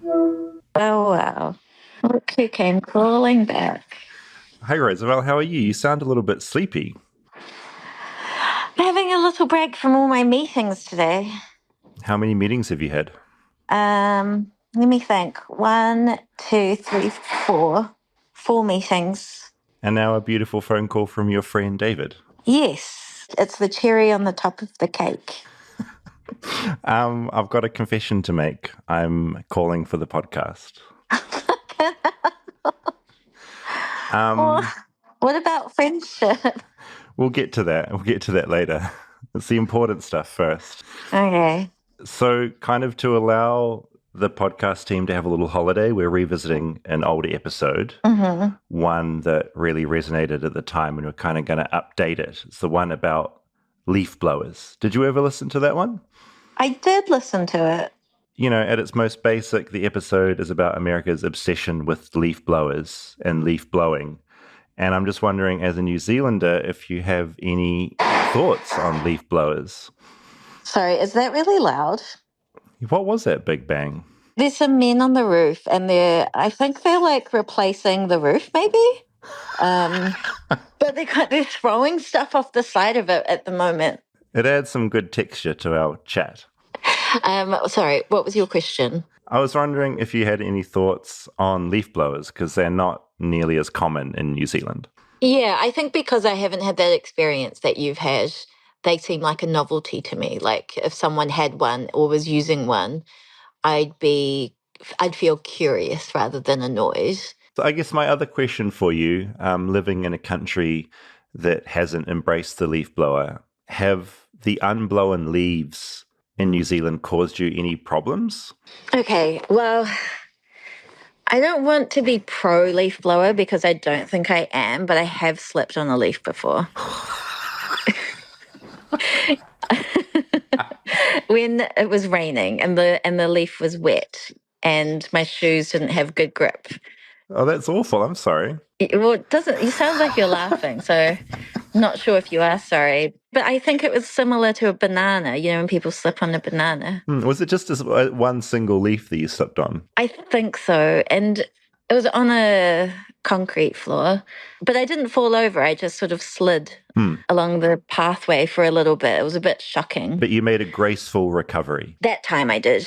Oh, wow. Look who came crawling back. Hey, Rosabel, how are you? You sound a little bit sleepy. I'm having a little break from all my meetings today. How many meetings have you had? Let me think. One, two, three, four. Four meetings. And now a beautiful phone call from your friend David. Yes, it's the cherry on the top of the cake. I've got a confession to make. I'm calling for the podcast. What about friendship? We'll get to that. We'll get to that later. It's the important stuff first. Okay. So, kind of to allow the podcast team to have a little holiday, we're revisiting an older episode, one that really resonated at the time, and we're kind of going to update it. It's the one about leaf blowers. Did you ever listen to that one? I did listen to it. You know, at its most basic, the episode is about America's obsession with leaf blowers and leaf blowing. And I'm just wondering, as a New Zealander, if you have any thoughts on leaf blowers. Sorry, is that really loud? What was that big bang? There's some men on the roof, and I think they're like replacing the roof, maybe. But they're throwing stuff off the side of it at the moment. It adds some good texture to our chat. Sorry, what was your question? I was wondering if you had any thoughts on leaf blowers, because they're not nearly as common in New Zealand. Yeah, I think because I haven't had that experience that you've had, they seem like a novelty to me. Like if someone had one or was using one, I'd feel curious rather than annoyed. So I guess my other question for you, living in a country that hasn't embraced the leaf blower, have the unblown leaves in New Zealand caused you any problems? Okay, well, I don't want to be pro leaf blower because I don't think I am, but I have slipped on a leaf before. When it was raining and the leaf was wet and my shoes didn't have good grip. Oh, that's awful. I'm sorry. Well, you sound like you're laughing, so I'm not sure if you are sorry. But I think it was similar to a banana, when people slip on a banana. Was it just one single leaf that you slipped on? I think so. And it was on a concrete floor, but I didn't fall over. I just sort of slid along the pathway for a little bit. It was a bit shocking. But you made a graceful recovery. That time I did.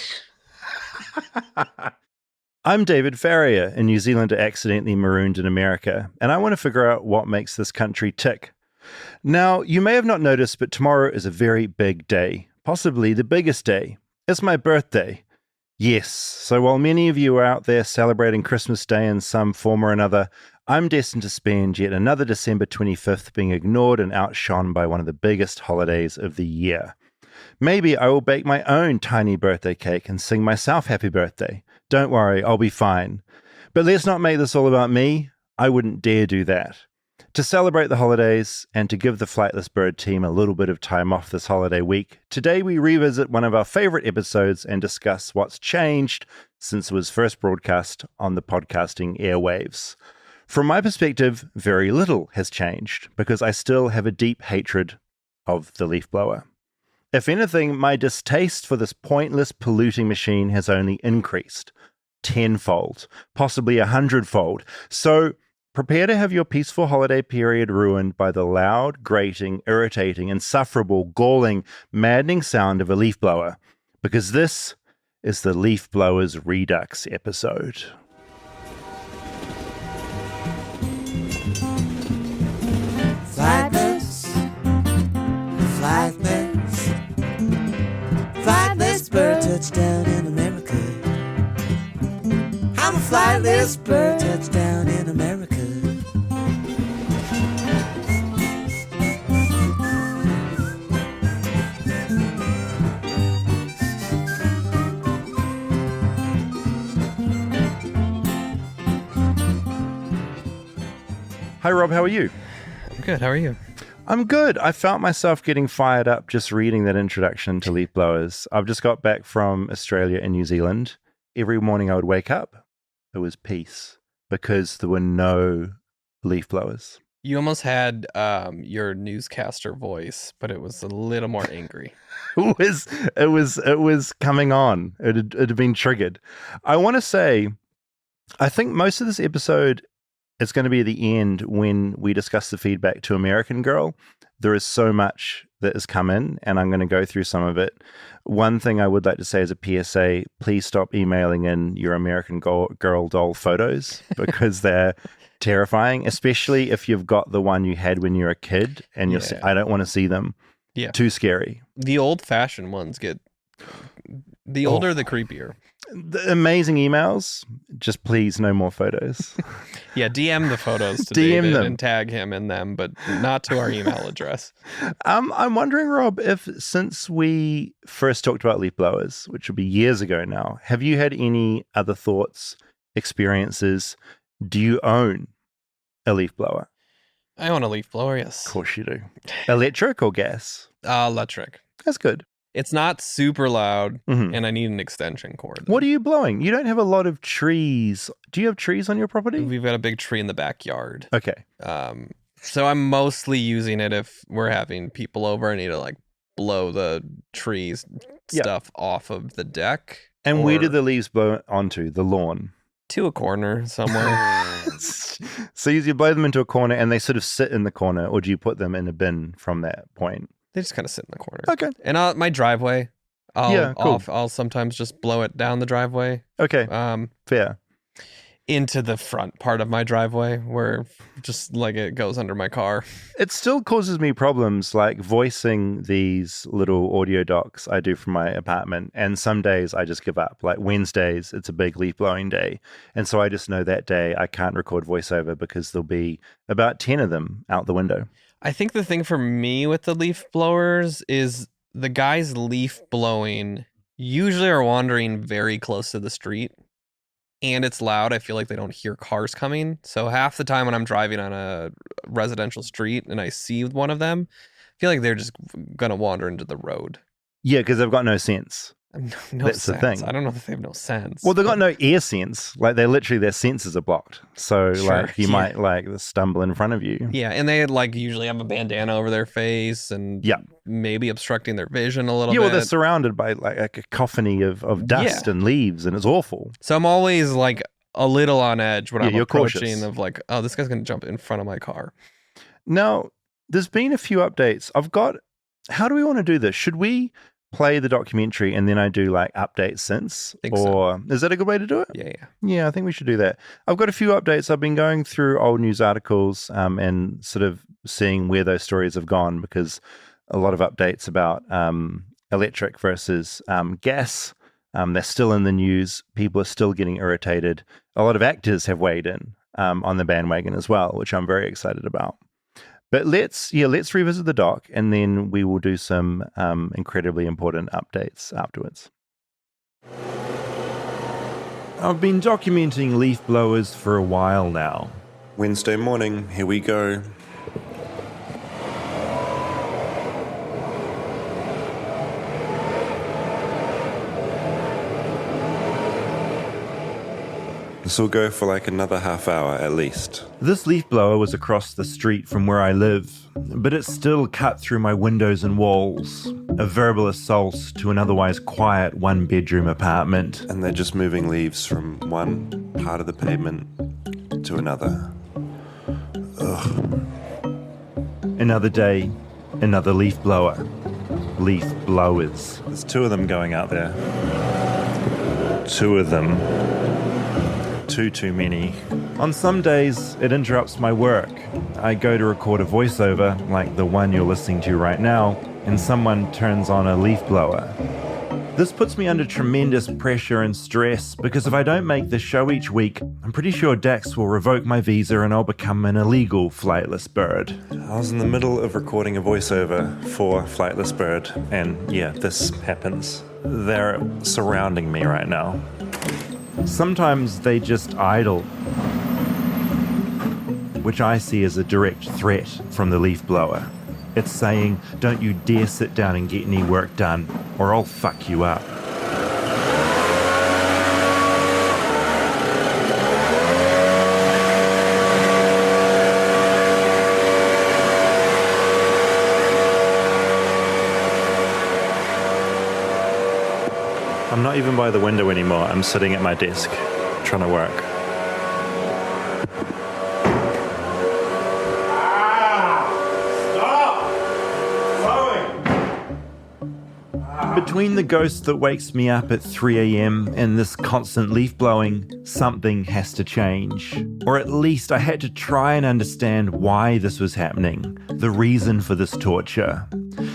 I'm David Farrier, a New Zealander accidentally marooned in America, and I want to figure out what makes this country tick. Now, you may have not noticed, but tomorrow is a very big day, possibly the biggest day. It's my birthday. Yes, so while many of you are out there celebrating Christmas Day in some form or another, I'm destined to spend yet another December 25th being ignored and outshone by one of the biggest holidays of the year. Maybe I will bake my own tiny birthday cake and sing myself happy birthday. Don't worry, I'll be fine. But let's not make this all about me. I wouldn't dare do that. To celebrate the holidays and to give the Flightless Bird team a little bit of time off this holiday week, today we revisit one of our favorite episodes and discuss what's changed since it was first broadcast on the podcasting airwaves. From my perspective, very little has changed because I still have a deep hatred of the leaf blower. If anything, my distaste for this pointless polluting machine has only increased tenfold, possibly 100-fold. So prepare to have your peaceful holiday period ruined by the loud, grating, irritating, insufferable, galling, maddening sound of a leaf blower, because this is the Leaf Blowers Redux episode. Flightless, flightless, flightless bird touchdown in America. I'm a flightless bird touchdown in America. Hi, Rob. How are you? I'm good. How are you? I'm good. I felt myself getting fired up just reading that introduction to leaf blowers. I've just got back from Australia and New Zealand. Every morning I would wake up, it was peace because there were no leaf blowers. You almost had your newscaster voice, but it was a little more angry. It was coming on. It had been triggered. I want to say, I think most of this episode is going to be at the end when we discuss the feedback to American Girl. There is so much that has come in, and I'm going to go through some of it. One thing I would like to say as a PSA, please stop emailing in your American Girl doll photos because they're terrifying, especially if you've got the one you had when you were a kid and I don't want to see them. Yeah. Too scary. The old-fashioned ones get... The older, the creepier. The amazing emails. Just please, no more photos. Yeah, DM the photos to DM David them. and tag him in them, but not to our email address. I'm wondering, Rob, if since we first talked about leaf blowers, which will be years ago now, have you had any other thoughts, experiences? Do you own a leaf blower? I own a leaf blower, yes. Of course you do. Electric or gas? Electric. That's good. It's not super loud, Mhm. and I need an extension cord. What are you blowing? You don't have a lot of trees. Do you have trees on your property? We've got a big tree in the backyard. Okay. So I'm mostly using it if we're having people over. I need to like blow the trees stuff off of the deck. And where do the leaves blow onto? The lawn? To a corner somewhere. So you blow them into a corner and they sort of sit in the corner, or do you put them in a bin from that point? They just kind of sit in the corner. Okay. And my driveway, cool. I'll sometimes just blow it down the driveway. Okay. Fair. Into the front part of my driveway where just like it goes under my car. It still causes me problems like voicing these little audio docs I do from my apartment. And some days I just give up. Like Wednesdays, it's a big leaf blowing day. And so I just know that day I can't record voiceover because there'll be about 10 of them out the window. I think the thing for me with the leaf blowers is the guys leaf blowing usually are wandering very close to the street. And it's loud. I feel like they don't hear cars coming. So half the time when I'm driving on a residential street and I see one of them, I feel like they're just going to wander into the road. Yeah, because they've got no sense. No That's sense. the thing. I don't know if they have no sense. Well, they've got no ear sense. Like their senses are blocked. So like you might like stumble in front of you. Yeah, and they like usually have a bandana over their face and maybe obstructing their vision a little bit. Yeah, well, they're surrounded by like a cacophony of dust and leaves, and it's awful. So I'm always like a little on edge when I'm approaching cautious. of like, oh, this guy's going to jump in front of my car. Now, there's been a few updates. How do we want to do this? Should we play the documentary and then I do like updates since? Is that a good way to do it? Yeah. Yeah, I think we should do that. I've got a few updates. I've been going through old news articles and sort of seeing where those stories have gone because a lot of updates about electric versus gas. They're still in the news. People are still getting irritated. A lot of actors have weighed in on the bandwagon as well, which I'm very excited about. But let's revisit the doc, and then we will do some incredibly important updates afterwards. I've been documenting leaf blowers for a while now. Wednesday morning, here we go. This will go for like another half hour at least. This leaf blower was across the street from where I live, but it still cut through my windows and walls. A verbal assault to an otherwise quiet one-bedroom apartment. And they're just moving leaves from one part of the pavement to another. Ugh. Another day, another leaf blower. Leaf blowers. There's two of them going out there. Two of them. Too many. On some days, it interrupts my work. I go to record a voiceover, like the one you're listening to right now, and someone turns on a leaf blower. This puts me under tremendous pressure and stress, because if I don't make the show each week, I'm pretty sure Dax will revoke my visa and I'll become an illegal Flightless Bird. I was in the middle of recording a voiceover for Flightless Bird, and yeah, this happens. They're surrounding me right now. Sometimes they just idle, which I see as a direct threat from the leaf blower. It's saying, don't you dare sit down and get any work done, or I'll fuck you up. I'm not even by the window anymore. I'm sitting at my desk, trying to work. Between the ghost that wakes me up at 3 a.m. and this constant leaf blowing, something has to change. Or at least I had to try and understand why this was happening, the reason for this torture.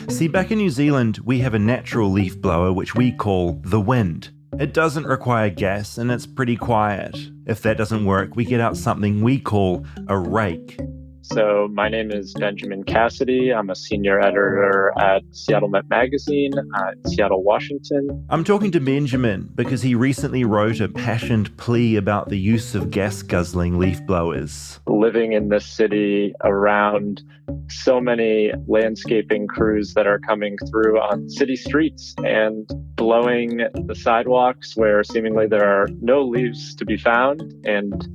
See, back in New Zealand, we have a natural leaf blower which we call the wind. It doesn't require gas and it's pretty quiet. If that doesn't work, we get out something we call a rake. So my name is Benjamin Cassidy. I'm a senior editor at Seattle Met Magazine in Seattle, Washington. I'm talking to Benjamin because he recently wrote a passionate plea about the use of gas-guzzling leaf blowers. Living in this city around so many landscaping crews that are coming through on city streets and blowing the sidewalks where seemingly there are no leaves to be found. And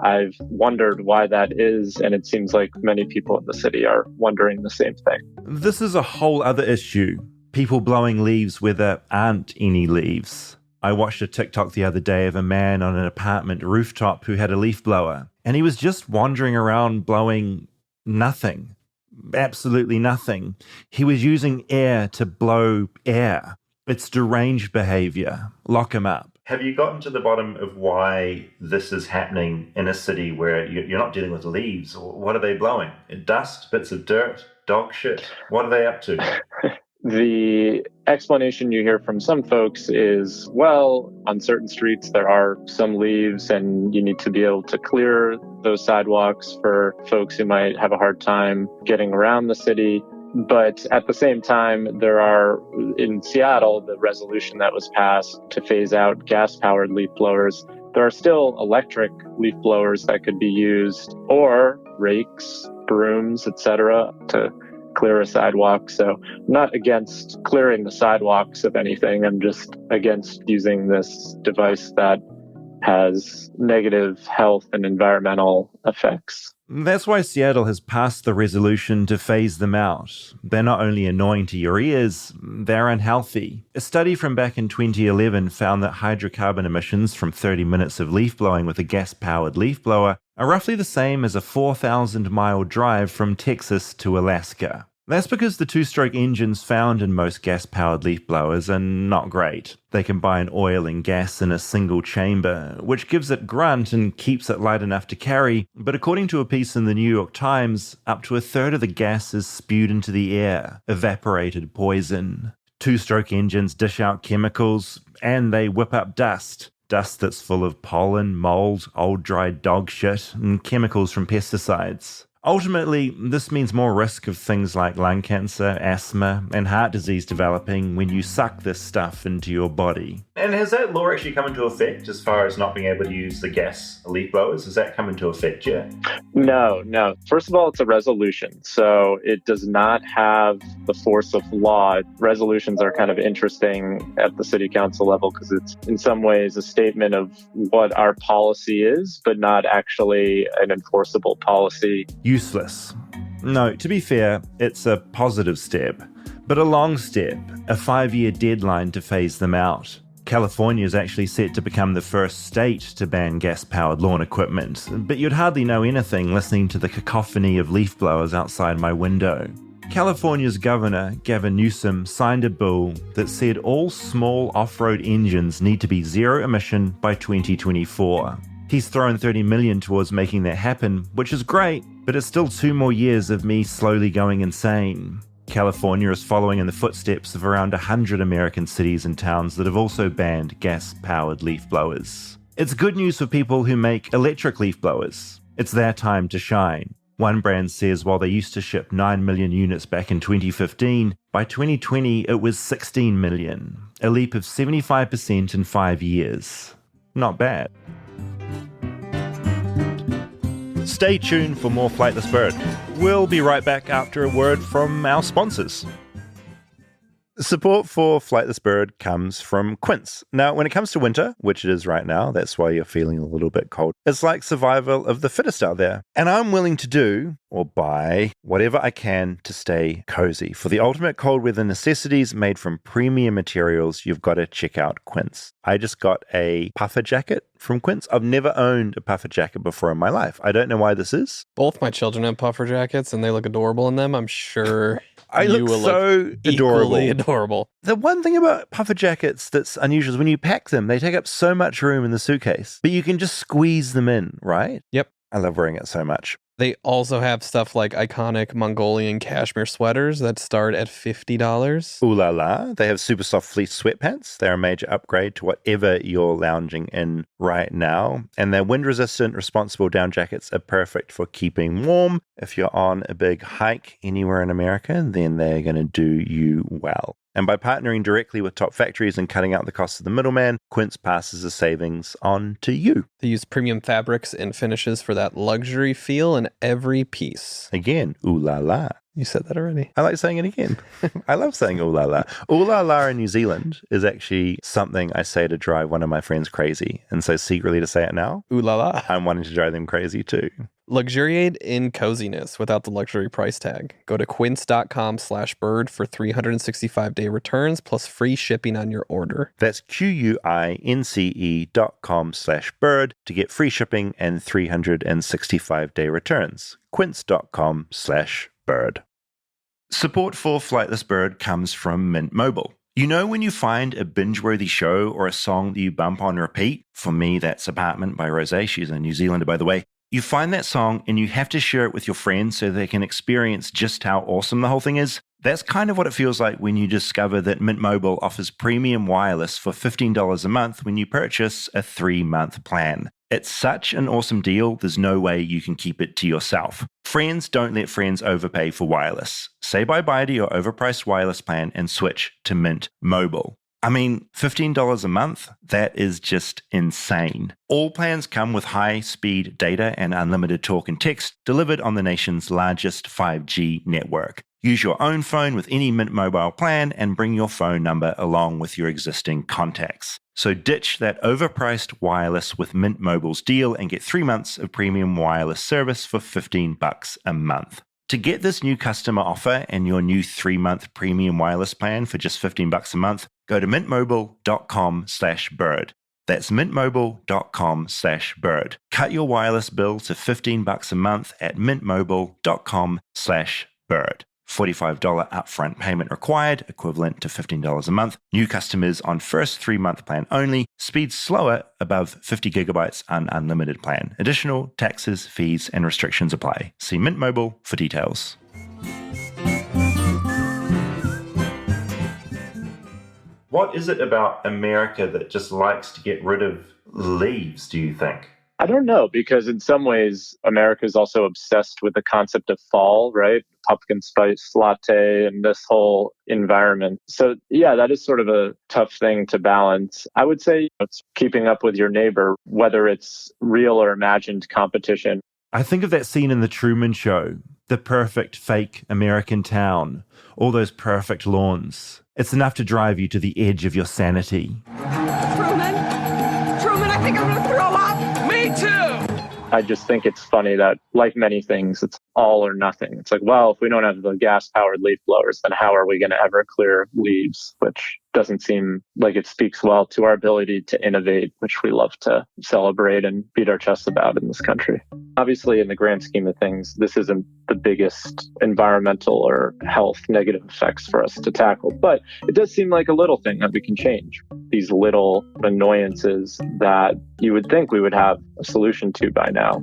I've wondered why that is, and it seems like many people in the city are wondering the same thing. This is a whole other issue. People blowing leaves where there aren't any leaves. I watched a TikTok the other day of a man on an apartment rooftop who had a leaf blower, and he was just wandering around blowing nothing. Absolutely nothing. He was using air to blow air. It's deranged behavior. Lock him up. Have you gotten to the bottom of why this is happening in a city where you're not dealing with leaves? What are they blowing? Dust, bits of dirt, dog shit? What are they up to? The explanation you hear from some folks is, well, on certain streets there are some leaves and you need to be able to clear those sidewalks for folks who might have a hard time getting around the city. But at the same time, there are, in Seattle, the resolution that was passed to phase out gas-powered leaf blowers. There are still electric leaf blowers that could be used, or rakes, brooms, etc., to clear a sidewalk. So I'm not against clearing the sidewalks of anything. I'm just against using this device that has negative health and environmental effects. That's why Seattle has passed the resolution to phase them out. They're not only annoying to your ears, they're unhealthy. A study from back in 2011 found that hydrocarbon emissions from 30 minutes of leaf blowing with a gas-powered leaf blower are roughly the same as a 4,000-mile drive from Texas to Alaska. That's because the two-stroke engines found in most gas-powered leaf blowers are not great. They combine oil and gas in a single chamber, which gives it grunt and keeps it light enough to carry, but according to a piece in the New York Times, up to a third of the gas is spewed into the air, evaporated poison. Two-stroke engines dish out chemicals, and they whip up dust. Dust that's full of pollen, mold, old dried dog shit, and chemicals from pesticides. Ultimately, this means more risk of things like lung cancer, asthma, and heart disease developing when you suck this stuff into your body. And has that law actually come into effect as far as not being able to use the gas leaf blowers? Has that come into effect yet? No. First of all, it's a resolution, so it does not have the force of law. Resolutions are kind of interesting at the city council level because it's in some ways a statement of what our policy is, but not actually an enforceable policy. Useless. No, to be fair, it's a positive step, but a long step, a 5-year deadline to phase them out. California is actually set to become the first state to ban gas-powered lawn equipment, but you'd hardly know anything listening to the cacophony of leaf blowers outside my window. California's governor, Gavin Newsom, signed a bill that said all small off-road engines need to be zero emission by 2024. He's thrown $30 million towards making that happen, which is great, but it's still 2 more years of me slowly going insane. California is following in the footsteps of around 100 American cities and towns that have also banned gas-powered leaf blowers. It's good news for people who make electric leaf blowers. It's their time to shine. One brand says while they used to ship 9 million units back in 2015, by 2020 it was 16 million, a leap of 75% in 5 years. Not bad. Stay tuned for more Flightless Bird. We'll be right back after a word from our sponsors. Support for Flightless Bird comes from Quince. Now, when it comes to winter, which it is right now, that's why you're feeling a little bit cold, it's like survival of the fittest out there. And I'm willing to do or buy whatever I can to stay cozy. For the ultimate cold weather necessities made from premium materials, you've got to check out Quince. I just got a puffer jacket from Quince. I've never owned a puffer jacket before in my life. I don't know why this is. Both my children have puffer jackets, and they look adorable in them. I'm sure I you look will so look equally adorable. adorable. The one thing about puffer jackets that's unusual is when you pack them, they take up so much room in the suitcase, but you can just squeeze them in, right? Yep. I love wearing it so much. They also have stuff like iconic Mongolian cashmere sweaters that start at $50. Ooh la la. They have super soft fleece sweatpants. They're a major upgrade to whatever you're lounging in right now. And their wind-resistant, responsible down jackets are perfect for keeping warm. If you're on a big hike anywhere in America, then they're going to do you well. And by partnering directly with top factories and cutting out the cost of the middleman, Quince passes the savings on to you. They use premium fabrics and finishes for that luxury feel in every piece. Again, ooh la la. You said that already. I like saying it again. I love saying ooh la la. Ooh la la in New Zealand is actually something I say to drive one of my friends crazy. And so secretly to say it now, Ooh la la. I'm wanting to drive them crazy too. Luxuriate in coziness without the luxury price tag. Go to quince.com/bird for 365-day returns plus free shipping on your order. That's QUINCE.com/bird to get free shipping and 365-day returns. Quince.com/bird. Support for Flightless Bird comes from Mint Mobile. You know when you find a binge-worthy show or a song that you bump on repeat? For me, that's Apartment by Rosé. She's a New Zealander, by the way. You find that song and you have to share it with your friends so they can experience just how awesome the whole thing is. That's kind of what it feels like when you discover that Mint Mobile offers premium wireless for $15 a month when you purchase a 3-month plan. It's such an awesome deal, there's no way you can keep it to yourself. Friends don't let friends overpay for wireless. Say bye-bye to your overpriced wireless plan and switch to Mint Mobile. I mean, $15 a month? That is just insane. All plans come with high-speed data and unlimited talk and text delivered on the nation's largest 5G network. Use your own phone with any Mint Mobile plan and bring your phone number along with your existing contacts. So ditch that overpriced wireless with Mint Mobile's deal and get 3 months of premium wireless service for $15 a month. To get this new customer offer and your new 3-month premium wireless plan for just $15 a month, go to mintmobile.com/bird. That's mintmobile.com/bird. Cut your wireless bill to $15 a month at mintmobile.com/bird. $45 upfront payment required, equivalent to $15 a month. New customers on first 3-month plan only. Speed slower above 50 gigabytes on unlimited plan. Additional taxes, fees, and restrictions apply. See Mint Mobile for details. What is it about America that just likes to get rid of leaves, do you think? I don't know, because in some ways, America is also obsessed with the concept of fall, right? Pumpkin spice latte and this whole environment. So yeah, that is sort of a tough thing to balance. I would say it's keeping up with your neighbor, whether it's real or imagined competition. I think of that scene in The Truman Show, the perfect fake American town, all those perfect lawns. It's enough to drive you to the edge of your sanity. Truman, I think I'm going to throw up. Me too. I just think it's funny that, like many things, it's all or nothing. It's like, well, if we don't have the gas-powered leaf blowers, then how are we going to ever clear leaves? Which doesn't seem like it speaks well to our ability to innovate, which we love to celebrate and beat our chests about in this country. Obviously, in the grand scheme of things, this isn't the biggest environmental or health negative effects for us to tackle, but it does seem like a little thing that we can change. These little annoyances that you would think we would have a solution to by now.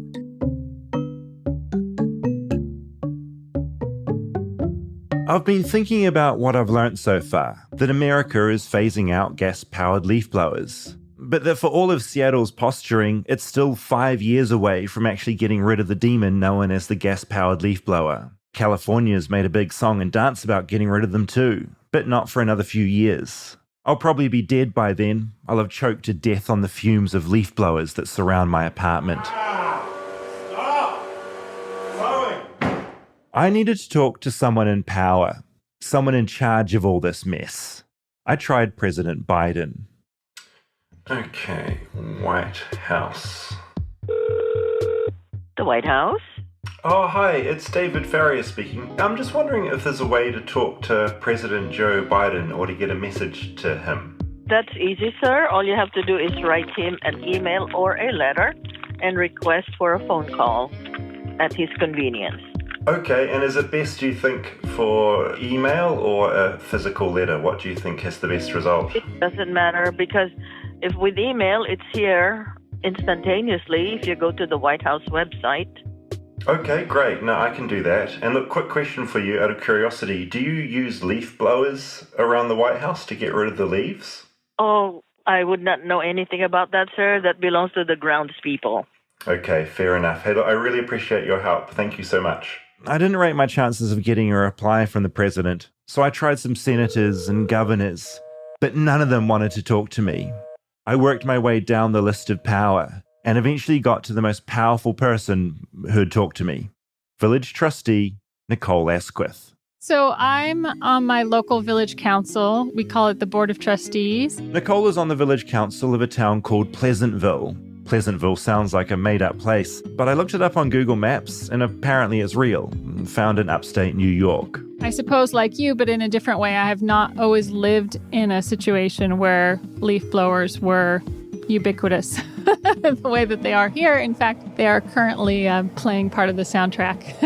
I've been thinking about what I've learnt so far, that America is phasing out gas-powered leaf blowers. But that for all of Seattle's posturing, it's still 5 years away from actually getting rid of the demon known as the gas-powered leaf blower. California's made a big song and dance about getting rid of them too, but not for another few years. I'll probably be dead by then. I'll have choked to death on the fumes of leaf blowers that surround my apartment. I needed to talk to someone in power, someone in charge of all this mess. I tried President Biden. Okay, White House. The White House? Oh, hi, it's David Farrier speaking. I'm just wondering if there's a way to talk to President Joe Biden or to get a message to him. That's easy, sir. All you have to do is write him an email or a letter and request for a phone call at his convenience. Okay, and is it best, do you think, for email or a physical letter? What do you think has the best result? It doesn't matter because if with email, it's here instantaneously if you go to the White House website. Okay, great. No, I can do that. And look, quick question for you out of curiosity. Do you use leaf blowers around the White House to get rid of the leaves? Oh, I would not know anything about that, sir. That belongs to the grounds people. Okay, fair enough. Hey, look, I really appreciate your help. Thank you so much. I didn't rate my chances of getting a reply from the president, so I tried some senators and governors, but none of them wanted to talk to me. I worked my way down the list of power and eventually got to the most powerful person who'd talk to me, village trustee Nicole Asquith. So I'm on my local village council. We call it the Board of Trustees. Nicole is on the village council of a town called Pleasantville. Pleasantville sounds like a made-up place, but I looked it up on Google Maps and apparently it's real, found in upstate New York. I suppose like you, but in a different way. I have not always lived in a situation where leaf blowers were ubiquitous the way that they are here. In fact, they are currently playing part of the soundtrack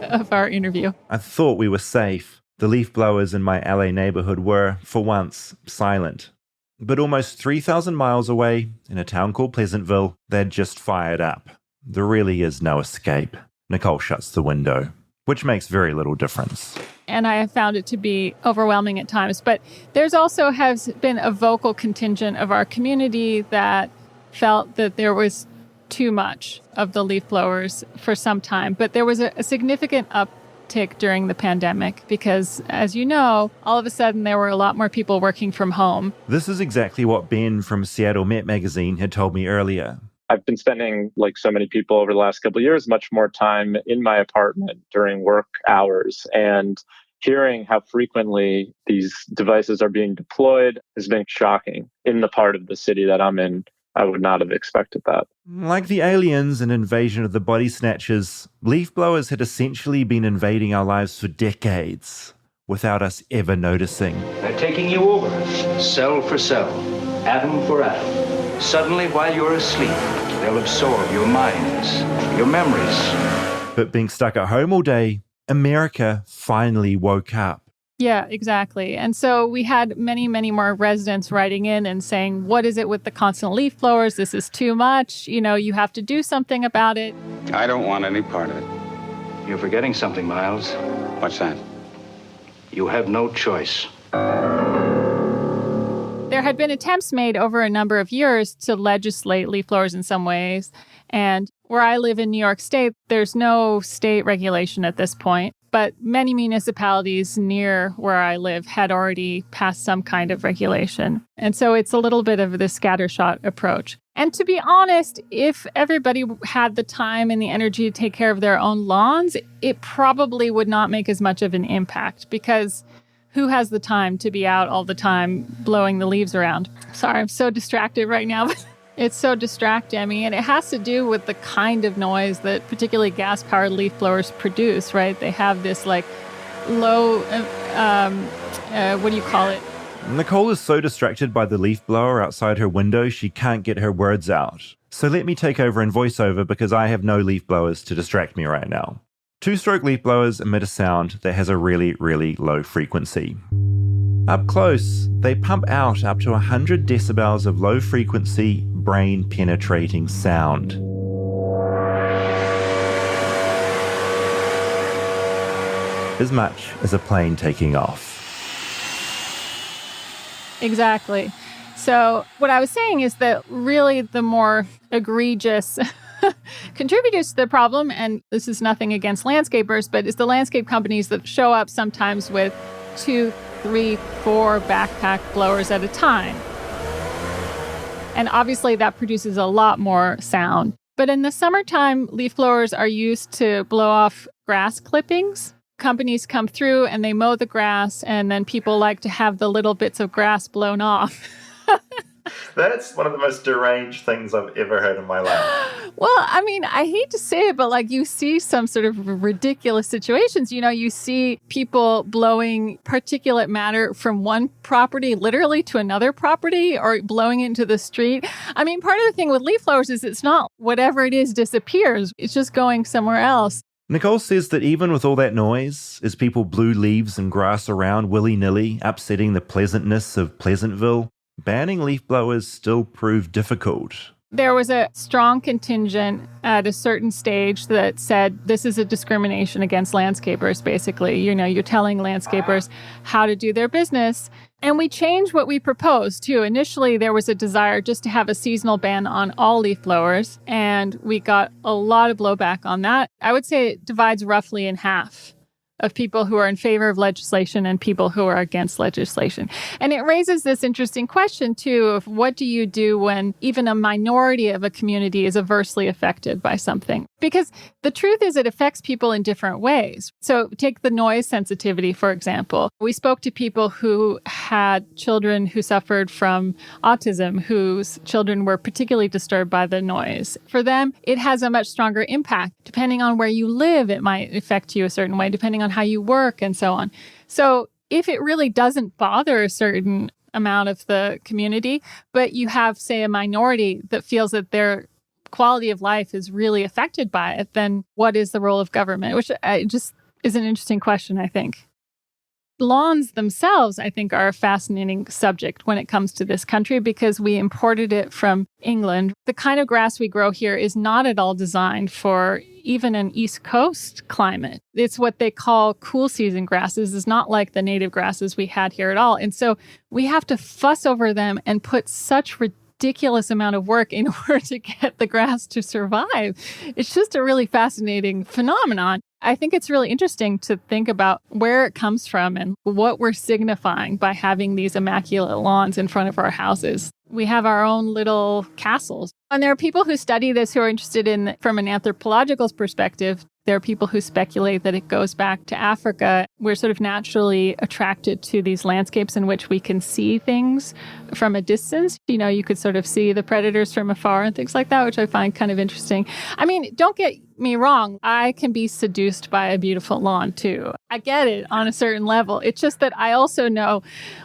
of our interview. I thought we were safe. The leaf blowers in my LA neighborhood were, for once, silent. But almost 3,000 miles away, in a town called Pleasantville, they'd just fired up. There really is no escape. Nicole shuts the window, which makes very little difference. And I have found it to be overwhelming at times. But there's also has been a vocal contingent of our community that felt that there was too much of the leaf blowers for some time. But there was a significant uptick during the pandemic because, as you know, all of a sudden there were a lot more people working from home. This is exactly what Ben from Seattle Met magazine had told me earlier. I've been spending, like so many people over the last couple of years, much more time in my apartment during work hours. And hearing how frequently these devices are being deployed has been shocking. In the part of the city that I'm in, I would not have expected that. Like the aliens and Invasion of the Body Snatchers, leaf blowers had essentially been invading our lives for decades without us ever noticing. They're taking you over, cell for cell, atom for atom. Suddenly, while you're asleep, they'll absorb your minds, your memories. But being stuck at home all day, America finally woke up. Yeah, exactly. And so we had many, many more residents writing in and saying, what is it with the constant leaf blowers? This is too much. You know, you have to do something about it. I don't want any part of it. You're forgetting something, Miles. What's that? You have no choice. There had been attempts made over a number of years to legislate leaf blowers in some ways. And where I live in New York State, there's no state regulation at this point. But many municipalities near where I live had already passed some kind of regulation. And so it's a little bit of the scattershot approach. And to be honest, if everybody had the time and the energy to take care of their own lawns, it probably would not make as much of an impact because who has the time to be out all the time blowing the leaves around? Sorry, I'm so distracted right now. It's so distracting. I mean, and it has to do with the kind of noise that particularly gas-powered leaf blowers produce, right? They have this like low, what do you call it? Nicole is so distracted by the leaf blower outside her window, she can't get her words out. So let me take over in voiceover because I have no leaf blowers to distract me right now. Two-stroke leaf blowers emit a sound that has a really, really low frequency. Up close, they pump out up to 100 decibels of low-frequency, brain-penetrating sound. As much as a plane taking off. Exactly. So what I was saying is that really the more egregious contributors to the problem, and this is nothing against landscapers, but it's the landscape companies that show up sometimes with 2, 3, 4 backpack blowers at a time. And obviously that produces a lot more sound. But in the summertime, leaf blowers are used to blow off grass clippings. Companies come through and they mow the grass, and then people like to have the little bits of grass blown off. That's one of the most deranged things I've ever heard in my life. Well, I mean, I hate to say it, but like you see some sort of ridiculous situations. You know, you see people blowing particulate matter from one property literally to another property, or blowing it into the street. I mean, part of the thing with leaf blowers is it's not whatever it is disappears. It's just going somewhere else. Nicole says that even with all that noise, as people blew leaves and grass around willy-nilly, upsetting the pleasantness of Pleasantville, banning leaf blowers still proved difficult. There was a strong contingent at a certain stage that said this is a discrimination against landscapers, basically. You know, you're telling landscapers how to do their business. And we changed what we proposed, too. Initially, there was a desire just to have a seasonal ban on all leaf blowers, and we got a lot of blowback on that. I would say it divides roughly in half of people who are in favor of legislation and people who are against legislation. And it raises this interesting question, too, of what do you do when even a minority of a community is adversely affected by something? Because the truth is it affects people in different ways. So take the noise sensitivity, for example. We spoke to people who had children who suffered from autism, whose children were particularly disturbed by the noise. For them, it has a much stronger impact. Depending on where you live, it might affect you a certain way, depending on how you work and so on. So if it really doesn't bother a certain amount of the community, but you have, say, a minority that feels that their quality of life is really affected by it, then what is the role of government? Which just is an interesting question, I think. Lawns themselves, I think, are a fascinating subject when it comes to this country because we imported it from England. The kind of grass we grow here is not at all designed for even an East Coast climate. It's what they call cool season grasses. It's not like the native grasses we had here at all. And so we have to fuss over them and put such ridiculous amount of work in order to get the grass to survive. It's just a really fascinating phenomenon. I think it's really interesting to think about where it comes from and what we're signifying by having these immaculate lawns in front of our houses. We have our own little castles. And there are people who study this who are interested in, from an anthropological perspective, there are people who speculate that it goes back to Africa. We're sort of naturally attracted to these landscapes in which we can see things from a distance. You know, you could sort of see the predators from afar and things like that, which I find kind of interesting. I mean, don't get me wrong. I can be seduced by a beautiful lawn, too. I get it on a certain level. It's just that I also know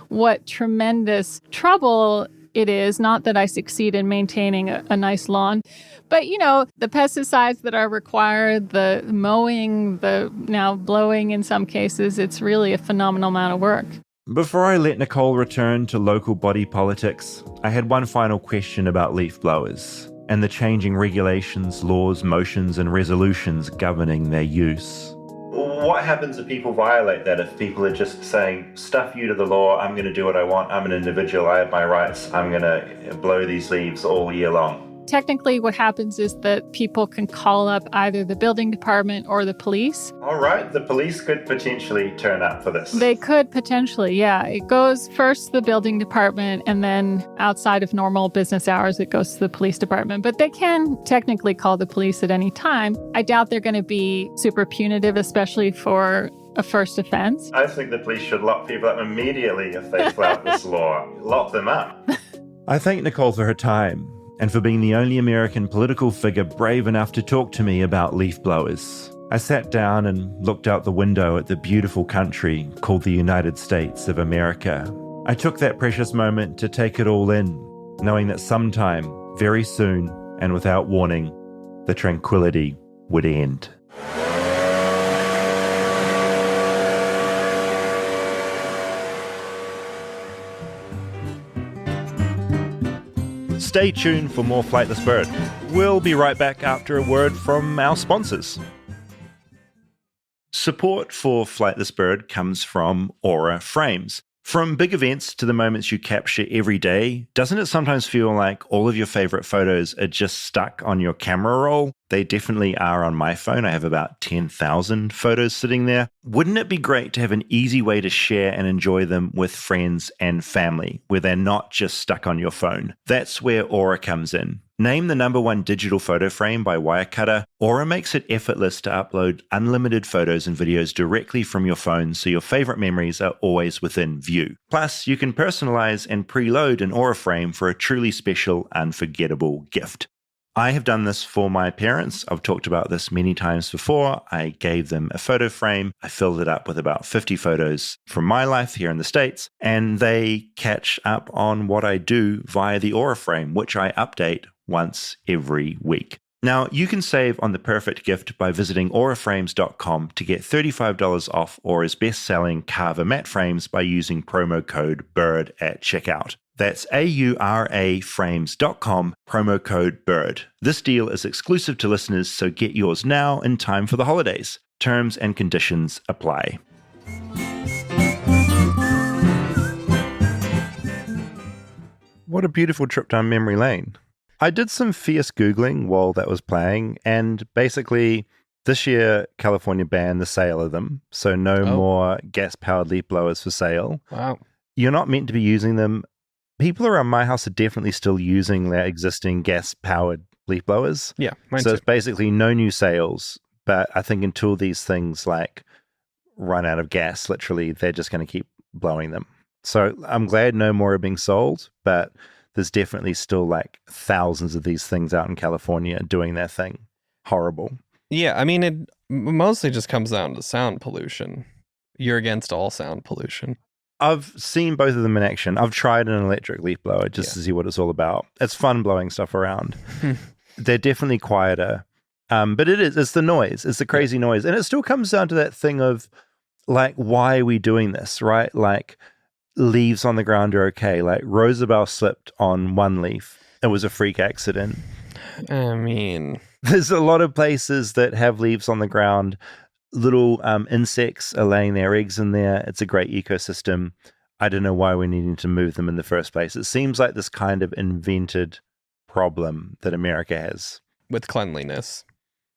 what tremendous trouble it is. Not that I succeed in maintaining a nice lawn, but, you know, the pesticides that are required, the mowing, the now blowing in some cases, it's really a phenomenal amount of work. Before I let Nicole return to local body politics, I had one final question about leaf blowers and the changing regulations, laws, motions, and resolutions governing their use. What happens if people violate that? If people are just saying, stuff you to the law, I'm going to do what I want, I'm an individual, I have my rights, I'm going to blow these leaves all year long? Technically, what happens is that people can call up either the building department or the police. All right, the police could potentially turn up for this. They could potentially, yeah. It goes first to the building department, and then outside of normal business hours, it goes to the police department. But they can technically call the police at any time. I doubt they're going to be super punitive, especially for a first offense. I think the police should lock people up immediately if they flout this law. Lock them up. I thank Nicole for her time and for being the only American political figure brave enough to talk to me about leaf blowers. I sat down and looked out the window at the beautiful country called the United States of America. I took that precious moment to take it all in, knowing that sometime, very soon, and without warning, the tranquility would end. Stay tuned for more Flightless Bird. We'll be right back after a word from our sponsors. Support for Flightless Bird comes from Aura Frames. From big events to the moments you capture every day, doesn't it sometimes feel like all of your favorite photos are just stuck on your camera roll? They definitely are on my phone. I have about 10,000 photos sitting there. Wouldn't it be great to have an easy way to share and enjoy them with friends and family, where they're not just stuck on your phone? That's where Aura comes in. Name the #1 digital photo frame by Wirecutter. Aura makes it effortless to upload unlimited photos and videos directly from your phone, so your favorite memories are always within view. Plus, you can personalize and preload an Aura frame for a truly special, unforgettable gift. I have done this for my parents. I've talked about this many times before. I gave them a photo frame. I filled it up with about 50 photos from my life here in the States, and they catch up on what I do via the Aura frame, which I update once every week. Now, you can save on the perfect gift by visiting auraframes.com to get $35 off Aura's best-selling Carver matte frames by using promo code BIRD at checkout. That's auraframes.com, promo code BIRD. This deal is exclusive to listeners, so get yours now in time for the holidays. Terms and conditions apply. What a beautiful trip down memory lane. I did some fierce Googling while that was playing, and basically this year California banned the sale of them, so no more gas-powered leaf blowers for sale. Wow. You're not meant to be using them. People around my house are definitely still using their existing gas-powered leaf blowers. Yeah, mine so too. it's basically no new sales, but I think until these things like run out of gas, literally, they're just going to keep blowing them. So I'm glad no more are being sold, but there's definitely still like thousands of these things out in California doing their thing. Horrible. Yeah, I mean, it mostly just comes down to sound pollution. You're against all sound pollution. I've seen both of them in action. I've tried an electric leaf blower just to see what it's all about. It's fun blowing stuff around. They're definitely quieter, but it's the noise. It's the crazy noise. And it still comes down to that thing of like, why are we doing this, right? Like, leaves on the ground are okay. Like, Rosabel slipped on one leaf. It was a freak accident. I mean, there's a lot of places that have leaves on the ground. Little insects are laying their eggs in there. It's a great ecosystem. I don't know why we're needing to move them in the first place. It seems like this kind of invented problem that America has. With cleanliness.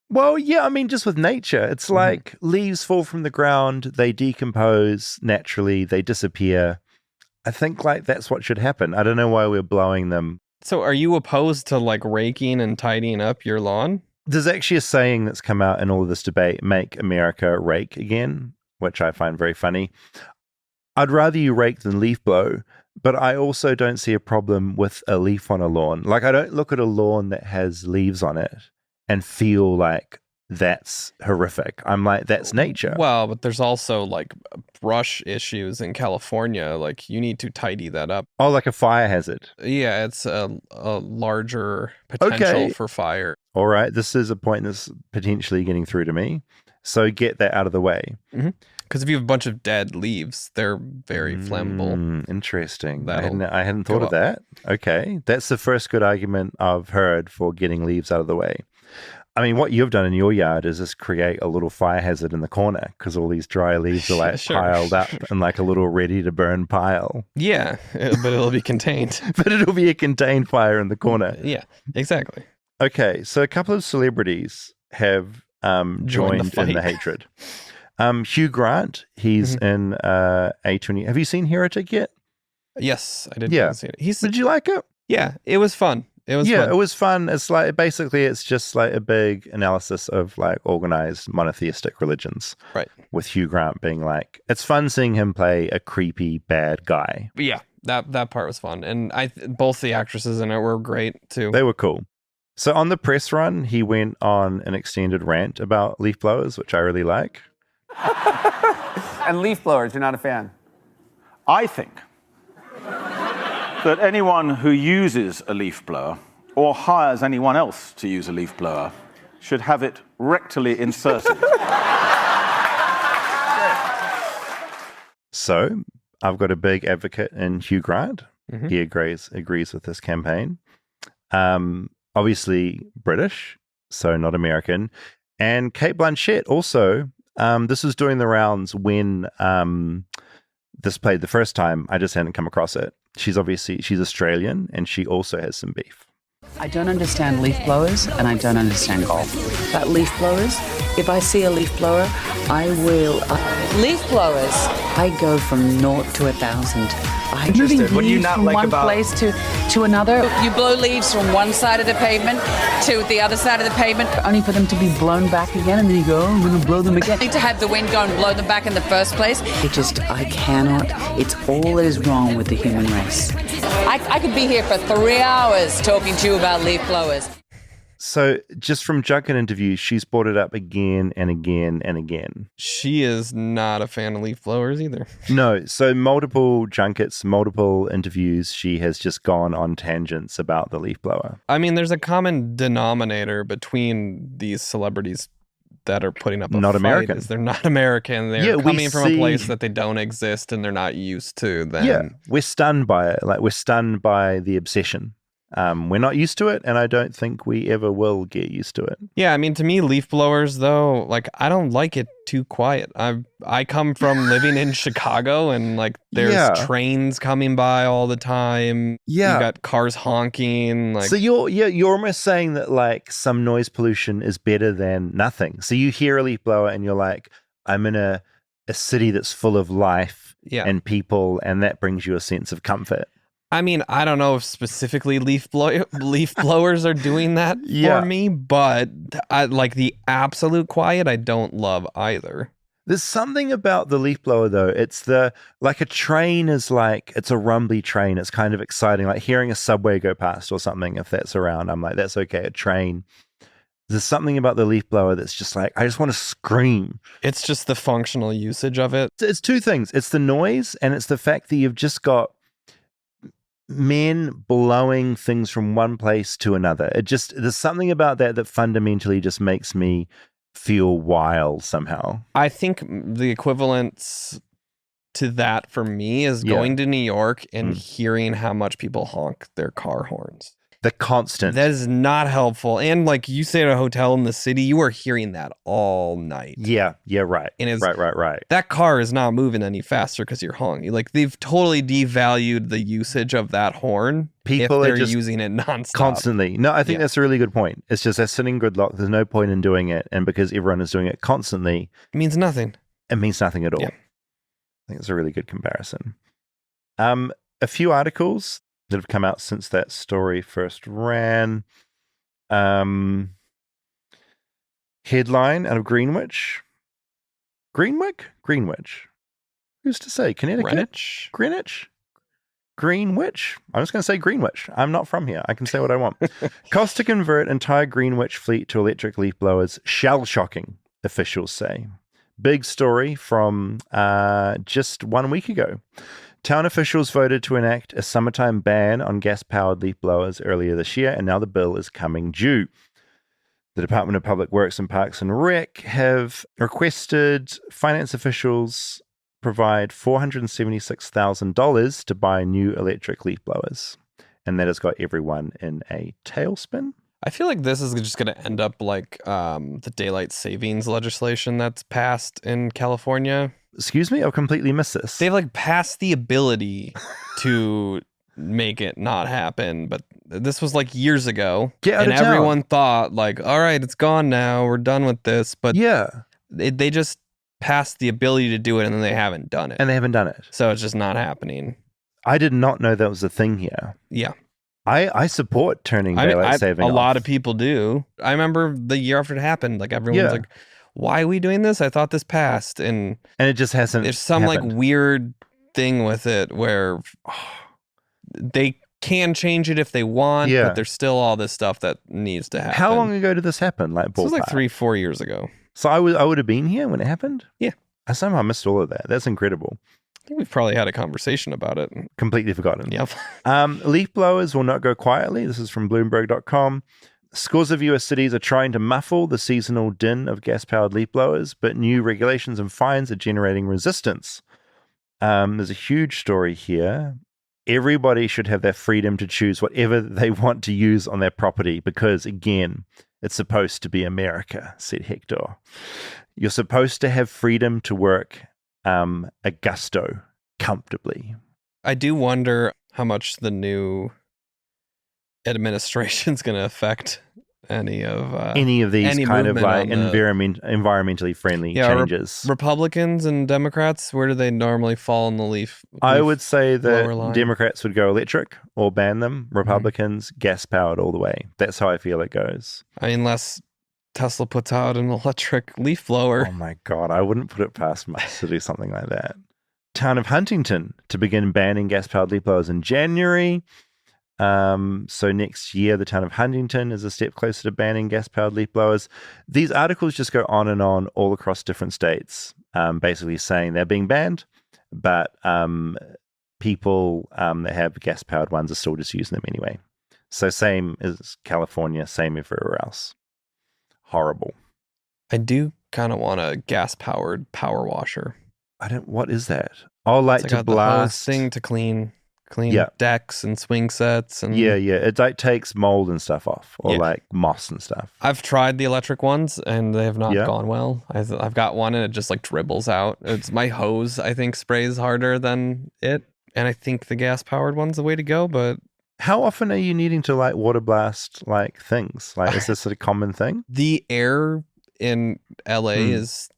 Well, yeah, I mean, just with nature. It's like leaves fall from the ground, they decompose naturally, they disappear. I think like that's what should happen. I don't know why we're blowing them. So are you opposed to like raking and tidying up your lawn? There's actually a saying that's come out in all of this debate, make America rake again, which I find very funny. I'd rather you rake than leaf blow, but I also don't see a problem with a leaf on a lawn. Like, I don't look at a lawn that has leaves on it and feel like that's horrific. I'm like, that's nature. Well, but there's also like brush issues in California. Like, you need to tidy that up. Oh, like a fire hazard. Yeah, it's a larger potential for fire. All right, this is a point that's potentially getting through to me. So get that out of the way. Because if you have a bunch of dead leaves, they're very flammable. Interesting. I hadn't thought of that. Okay, that's the first good argument I've heard for getting leaves out of the way. I mean, what you've done in your yard is just create a little fire hazard in the corner because all these dry leaves are like piled up in like a little ready to burn pile. Yeah, but it'll be contained. But it'll be a contained fire in the corner. Yeah, exactly. Okay, so a couple of celebrities have joined in the hatred. Hugh Grant, he's in A20. Have you seen Heretic yet? Yes, I did. Yeah. See it. Did you like it? Yeah, it was fun. It was fun. It's like basically it's just like a big analysis of like organized monotheistic religions. Right. With Hugh Grant being like, it's fun seeing him play a creepy bad guy. Yeah, that part was fun, and both the actresses in it were great too. They were cool. So on the press run, he went on an extended rant about leaf blowers, which I really like. And leaf blowers, you're not a fan? I think that anyone who uses a leaf blower or hires anyone else to use a leaf blower should have it rectally inserted. So I've got a big advocate in Hugh Grant. He agrees with this campaign. Obviously British, so not American. And Cate Blanchett also, this was doing the rounds when this played the first time. I just hadn't come across it. She's Australian, and she also has some beef. I don't understand leaf blowers and I don't understand golf. But leaf blowers, if I see a leaf blower, I will. Leaf blowers, I go from 0 to 1,000. I'm moving What do you leaves not from like one about- place to another. You blow leaves from one side of the pavement to the other side of the pavement, only for them to be blown back again, and then you go, oh, I'm going to blow them again. Need to have the wind go and blow them back in the first place. I cannot. It's all that is wrong with the human race. I could be here for 3 hours talking to you about leaf blowers. So just from junket interviews, she's brought it up again and again and again. She is not a fan of leaf blowers either. No, so multiple junkets, multiple interviews, she has just gone on tangents about the leaf blower. I mean, there's a common denominator between these celebrities that are putting up a Not fight American. is they're not American. They're Yeah, we coming from see- a place that they don't exist and they're not used to them. Yeah, we're stunned by it. Like, we're stunned by the obsession. We're not used to it, and I don't think we ever will get used to it. Yeah, I mean, to me, leaf blowers, though, like, I don't like it too quiet. I come from living in Chicago, and, like, there's trains coming by all the time. Yeah. You got cars honking. Like, So you're almost saying that, like, some noise pollution is better than nothing. So you hear a leaf blower, and you're like, I'm in a city that's full of life and people, and that brings you a sense of comfort. I mean, I don't know if specifically leaf blowers are doing that for me, but I like the absolute quiet. I don't love either. There's something about the leaf blower, though. It's like a train is like, it's a rumbly train. It's kind of exciting, like hearing a subway go past or something. If that's around, I'm like, that's okay. A train. There's something about the leaf blower that's just like, I just want to scream. It's just the functional usage of it. It's two things. It's the noise, and it's the fact that you've just got men blowing things from one place to another. There's something about that fundamentally just makes me feel wild somehow. I think the equivalence to that for me is going to New York and hearing how much people honk their car horns. The constant. That is not helpful. And like you stay at a hotel in the city, you are hearing that all night. Yeah, right. And it's, right. That car is not moving any faster because you're honking. Like, they've totally devalued the usage of that horn. People if are they're just using it nonstop. Constantly. No, I think that's a really good point. It's just they're sitting gridlock. There's no point in doing it. And because everyone is doing it constantly, it means nothing. It means nothing at all. Yeah. I think it's a really good comparison. A few articles that have come out since that story first ran. Headline out of Greenwich. Greenwich. Who's to say? Connecticut? Greenwich? Greenwich? I'm just going to say Greenwich. I'm not from here. I can say what I want. Cost to convert entire Greenwich fleet to electric leaf blowers. Shell-shocking, officials say. Big story from just 1 week ago. Town officials voted to enact a summertime ban on gas-powered leaf blowers earlier this year, and now the bill is coming due. The Department of Public Works and Parks and Rec have requested finance officials provide $476,000 to buy new electric leaf blowers, and that has got everyone in a tailspin. I feel like this is just going to end up like the daylight savings legislation that's passed in California. Excuse me? I've completely missed this. They've like passed the ability to make it not happen, but this was like years ago. And everyone thought like, all right, it's gone now. We're done with this. But they just passed the ability to do it, and then they haven't done it. So it's just not happening. I did not know that was a thing here. Yeah. I support turning daylight saving off. A lot of people do. I remember the year after it happened, like everyone's like, why are we doing this? I thought this passed. And it just hasn't. There's some happened. like weird thing with it where they can change it if they want, but there's still all this stuff that needs to happen. How long ago did this happen? Like, this was like 3-4 years ago. So I would have been here when it happened? Yeah. I somehow missed all of that. That's incredible. I think we've probably had a conversation about it. Completely forgotten. Yep. Leaf blowers will not go quietly. This is from Bloomberg.com. Scores of US cities are trying to muffle the seasonal din of gas-powered leaf blowers, but new regulations and fines are generating resistance. There's a huge story here. Everybody should have their freedom to choose whatever they want to use on their property because, again, it's supposed to be America, said Hector. You're supposed to have freedom to work a gusto comfortably. I do wonder how much the new administration's going to affect any of these kind of movement like on the- environmentally friendly changes. Republicans and Democrats, where do they normally fall in the leaf I would say blower that line? Democrats would go electric or ban them. Republicans, gas powered all the way. That's how I feel it goes. I mean, unless Tesla puts out an electric leaf blower. Oh my God, I wouldn't put it past Musk to do something like that. Town of Huntington to begin banning gas powered leaf blowers in January. So next year, the town of Huntington is a step closer to banning gas-powered leaf blowers. These articles just go on and on all across different states, basically saying they're being banned, but people that have gas-powered ones are still just using them anyway. So same as California, same everywhere else. Horrible. I do kind of want a gas-powered power washer. What is that? Oh, like It's to got the hose blast thing to clean Yeah. decks and swing sets and Yeah. It like takes mold and stuff off, or Yeah. like moss and stuff. I've tried the electric ones and they have not Yeah. gone well. I've got one and it just like dribbles out. It's my hose, I think, sprays harder than it, and I think the gas powered one's the way to go. But How often are you needing to like water blast like things? Like, is this a common thing? the air in LA is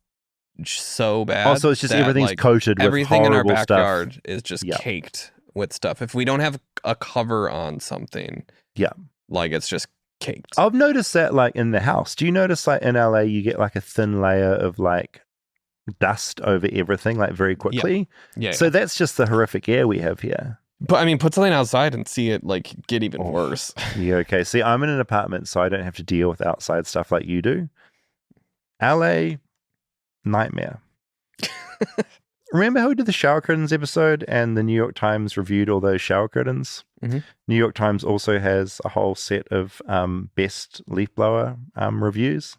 so bad. Also, it's just that, everything's like, coated with everything in our horrible stuff. backyard is just Yeah. caked with stuff. If we don't have a cover on something, Yeah. like it's just caked. I've noticed that like in the house. Do you notice like in LA you get like a thin layer of like dust over everything like very quickly? Yeah. So that's just the horrific air we have here. But I mean, put something outside and see it like get even worse. Yeah, okay. See, I'm in an apartment, so I don't have to deal with outside stuff like you do. LA, nightmare. Remember how we did the shower curtains episode and the New York Times reviewed all those shower curtains? Mhm. New York Times also has a whole set of best leaf blower reviews.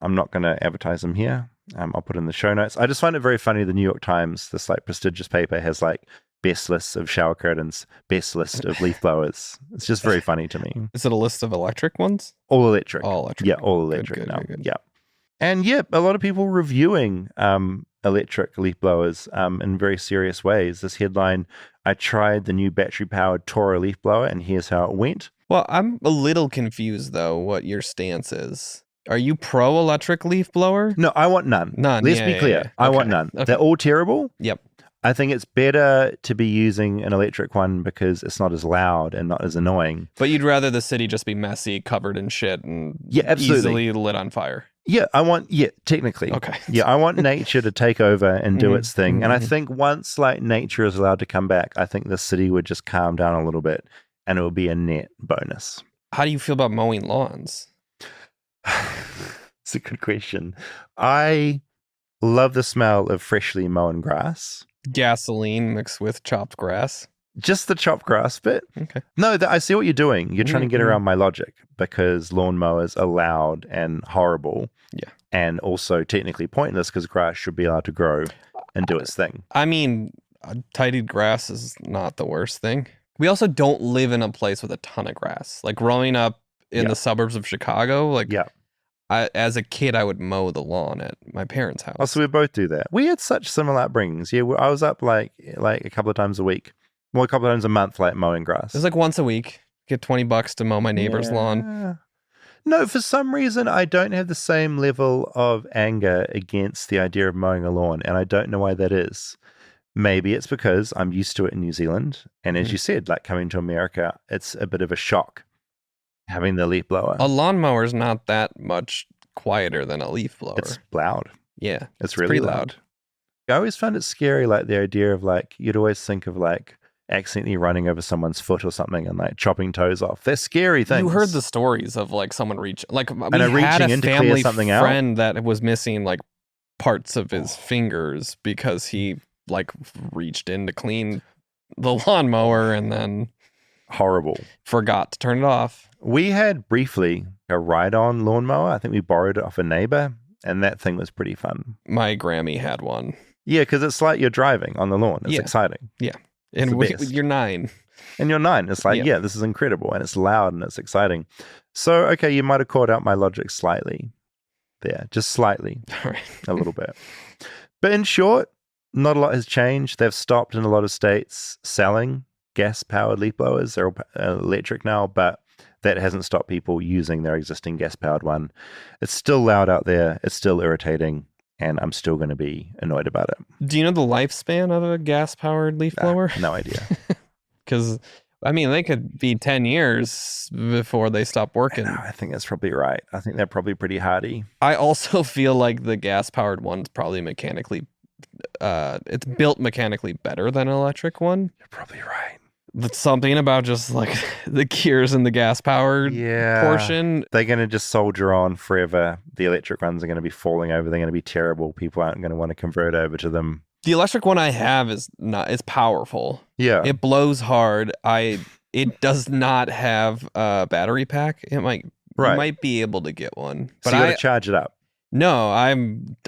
I'm not going to advertise them here. I'll put in the show notes. I just find it very funny. The New York Times, this like prestigious paper, has like best lists of shower curtains, best list of leaf blowers. It's just very funny to me. Is it a list of electric ones? All electric. All electric. Yeah, all electric Good, now. good. Yeah. And yeah, a lot of people reviewing electric leaf blowers in very serious ways. This headline, I tried the new battery-powered Toro leaf blower and here's how it went. Well, I'm a little confused though what your stance is. Are you pro electric leaf blower? No, I want none. None. Let's yeah, be yeah, clear. yeah. I want Okay, none. okay. They're all terrible. Yep. I think it's better to be using an electric one because it's not as loud and not as annoying. But you'd rather the city just be messy, covered in shit, and Yeah, absolutely. easily lit on fire. Yeah, technically. Okay. Yeah, I want nature to take over and do Mhm, its thing. And I mhm. think once like nature is allowed to come back, I think the city would just calm down a little bit and it would be a net bonus. How do you feel about mowing lawns? It's a good question. I love the smell of freshly mown grass. Gasoline mixed with chopped grass. Just the chopped grass bit. Okay. No, I see what you're doing. You're trying to get Mhm. around my logic because lawnmowers are loud and horrible. Yeah. And also technically pointless because grass should be allowed to grow and do its thing. I mean, tidied grass is not the worst thing. We also don't live in a place with a ton of grass. Like growing up in the suburbs of Chicago, like as a kid, I would mow the lawn at my parents' house. Oh, so we both do that. We had such similar upbringings. Yeah, I was up like a couple of times a week. Well, a couple of times a month, like mowing grass. It was like once a week. Get $20 to mow my neighbor's lawn. No, for some reason, I don't have the same level of anger against the idea of mowing a lawn, and I don't know why that is. Maybe it's because I'm used to it in New Zealand, and as you said, like coming to America, it's a bit of a shock having the leaf blower. A lawnmower is not that much quieter than a leaf blower. It's loud. Yeah, It's really pretty loud. I always found it scary, like the idea of like, you'd always think of like accidentally running over someone's foot or something and like chopping toes off. They're scary things. You heard the stories of like someone reaching, like we I know, had reaching a in to clear family something out. friend that was missing like parts of his fingers because he like reached in to clean the lawnmower and then horrible forgot to turn it off. We had briefly a ride-on lawnmower. I think we borrowed it off a neighbor, and that thing was pretty fun. My Grammy had one. Yeah, because it's like you're driving on the lawn. It's Yeah. exciting. Yeah. It's And the best. you're 9. And you're 9. It's like, Yeah. yeah, this is incredible, and it's loud, and it's exciting. So, okay, you might have caught out my logic slightly there, just slightly, All right. a little bit. But in short, not a lot has changed. They've stopped in a lot of states selling gas-powered leaf blowers. They're all electric now, but that hasn't stopped people using their existing gas-powered one. It's still loud out there. It's still irritating, and I'm still going to be annoyed about it. Do you know the lifespan of a gas-powered leaf blower? No idea. Because, I mean, they could be 10 years before they stop working. I think that's probably right. I think they're probably pretty hardy. I also feel like the gas-powered one's probably mechanically, it's built mechanically better than an electric one. You're probably right. But something about just like the gears in the gas-powered portion. They're going to just soldier on forever. The electric ones are going to be falling over. They're going to be terrible. People aren't going to want to convert over to them. The electric one I have is powerful. Yeah. It blows hard. It does not have a battery pack. You might be able to get one. But so you got to charge it up. No,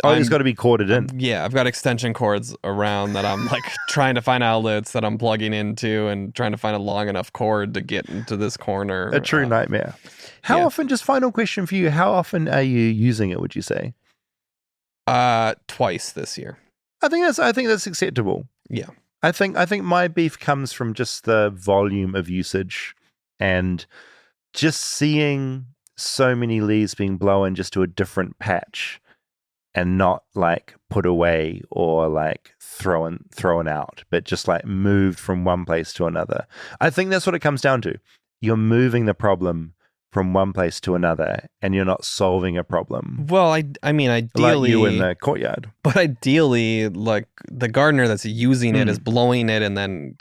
it's got to be corded in. Yeah, I've got extension cords around that I'm like trying to find outlets that I'm plugging into and trying to find a long enough cord to get into this corner. A true nightmare. How often, just final question for you, how often are you using it, would you say? Twice this year. I think that's acceptable. Yeah. I think my beef comes from just the volume of usage and just seeing so many leaves being blown just to a different patch and not like put away or like thrown out, but just like moved from one place to another. I think that's what it comes down to. You're moving the problem from one place to another and you're not solving a problem. Well, I mean, ideally, like you in the courtyard. But ideally, like the gardener that's using it is blowing it and then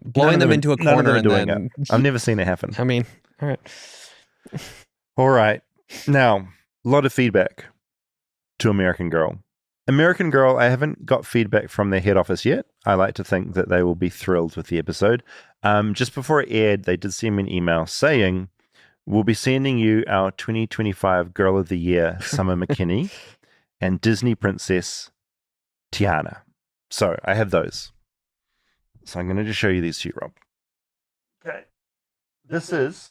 blowing them into a corner and then I've never seen it happen. I mean, all right. All right. Now, a lot of feedback to American Girl. American Girl, I haven't got feedback from their head office yet. I like to think that they will be thrilled with the episode. Just before it aired, they did send me an email saying, we'll be sending you our 2025 Girl of the Year, Summer McKinney, and Disney Princess Tiana. So I have those. So I'm going to just show you these to you, Rob. Okay. This is...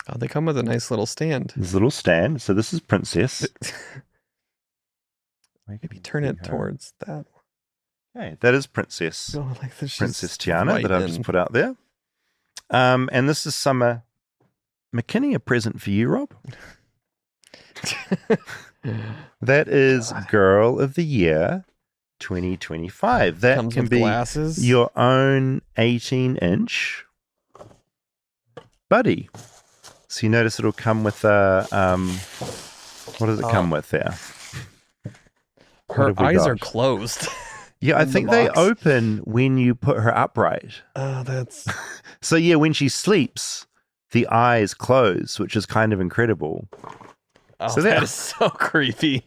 Oh, they come with a nice little stand. This little stand. So this is Princess. Maybe turn it towards that. Okay, that is Princess. Oh, like this, Princess Tiana that I've just put out there. And this is Summer McKinney, a present for you, Rob. That is Girl of the Year 2025. That comes can with be glasses. Your own 18-inch buddy. So you notice it'll come with a, what does it come with there? Her eyes are closed. Yeah, I think they open when you put her upright. Oh, that's... So yeah, when she sleeps, the eyes close, which is kind of incredible. Oh, so that is so creepy.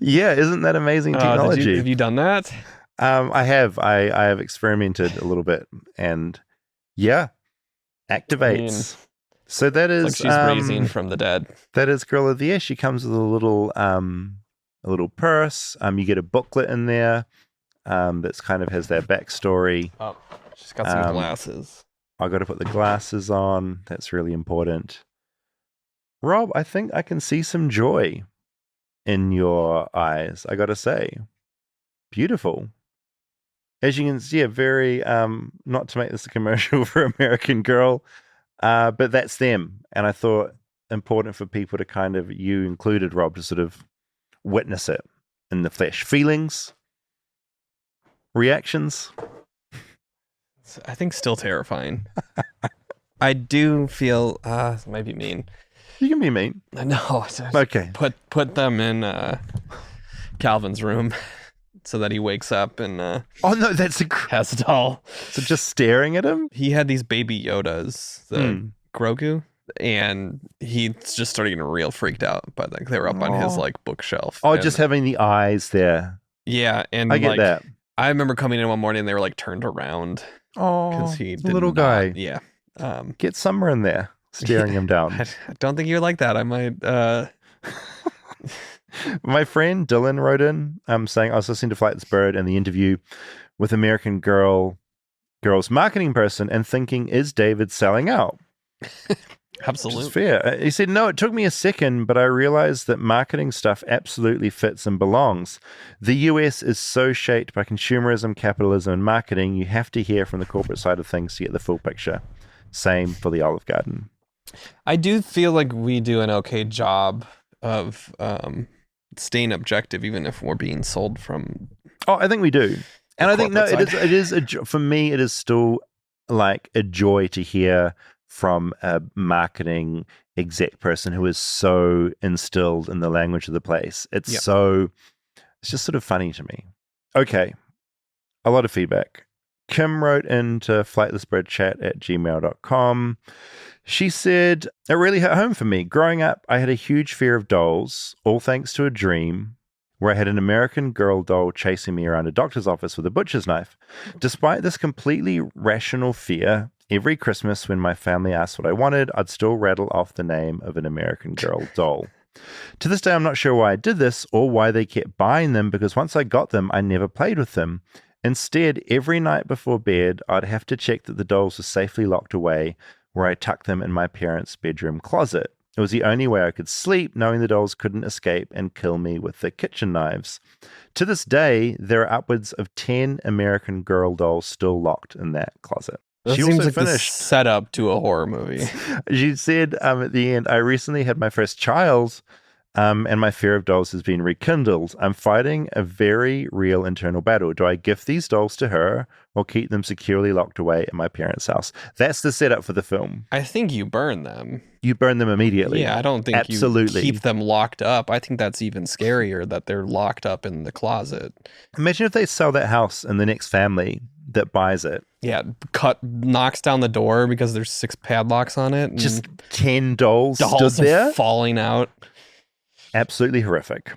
Yeah, isn't that amazing technology? Have you done that? I have. I have experimented a little bit, and yeah, activates. So that is like she's raising from the dead. That is Girl of the Year. She comes with a little purse. You get a booklet in there that's kind of has their backstory. Oh, she's got some glasses. I got to put the glasses on. That's really important. Rob, I think I can see some joy in your eyes. I got to say, beautiful. As you can see, very not to make this a commercial for American Girl. But that's them. And I thought important for people to kind of, you included, Rob, to sort of witness it in the flesh. Feelings? Reactions? I think still terrifying. I do feel, it might be mean. You can be mean. No. Okay. Put them in Calvin's room so that he wakes up and oh no, that's has it all. So just staring at him? He had these baby Yodas, the Grogu, and he's just starting getting real freaked out by them. They were up on his like bookshelf. Oh, just having the eyes there. Yeah, and I get like, that. I remember coming in one morning and they were like turned around. Oh, because he little guy. Yeah. Get Summer in there, staring him down. I don't think you would like that. I might. My friend Dylan wrote in saying, I was listening to Flightless Bird and the interview with American Girl's marketing person and thinking, is David selling out? Absolutely. Which is fair. He said, no, it took me a second, but I realized that marketing stuff absolutely fits and belongs. The US is so shaped by consumerism, capitalism, and marketing. You have to hear from the corporate side of things to get the full picture. Same for the Olive Garden. I do feel like we do an okay job of staying objective, even if we're being sold from. Oh, I think we do. And I think, no, corporate it is for me, it is still like a joy to hear from a marketing exec person who is so instilled in the language of the place. It's just sort of funny to me. Okay. A lot of feedback. Kim wrote into flightlessbirdchat@gmail.com. She said, it really hit home for me. Growing up, I had a huge fear of dolls, all thanks to a dream where I had an American Girl doll chasing me around a doctor's office with a butcher's knife. Despite this completely rational fear, every Christmas when my family asked what I wanted, I'd still rattle off the name of an American Girl doll. To this day, I'm not sure why I did this or why they kept buying them, because once I got them, I never played with them. Instead, every night before bed, I'd have to check that the dolls were safely locked away, where I tucked them in my parents' bedroom closet. It was the only way I could sleep, knowing the dolls couldn't escape and kill me with their kitchen knives. To this day, there are upwards of 10 American Girl dolls still locked in that closet. That she seems also like the finished. setup to a horror movie. She said at the end, I recently had my first child, and my fear of dolls has been rekindled. I'm fighting a very real internal battle. Do I gift these dolls to her or keep them securely locked away in my parents' house? That's the setup for the film. I think you burn them. You burn them immediately. Yeah, I don't think Absolutely. you keep them locked up. I think that's even scarier that they're locked up in the closet. Imagine if they sell that house and the next family that buys it. Yeah, knocks down the door because there's 6 padlocks on it. And just 10 dolls stood there. Falling out. Absolutely horrific.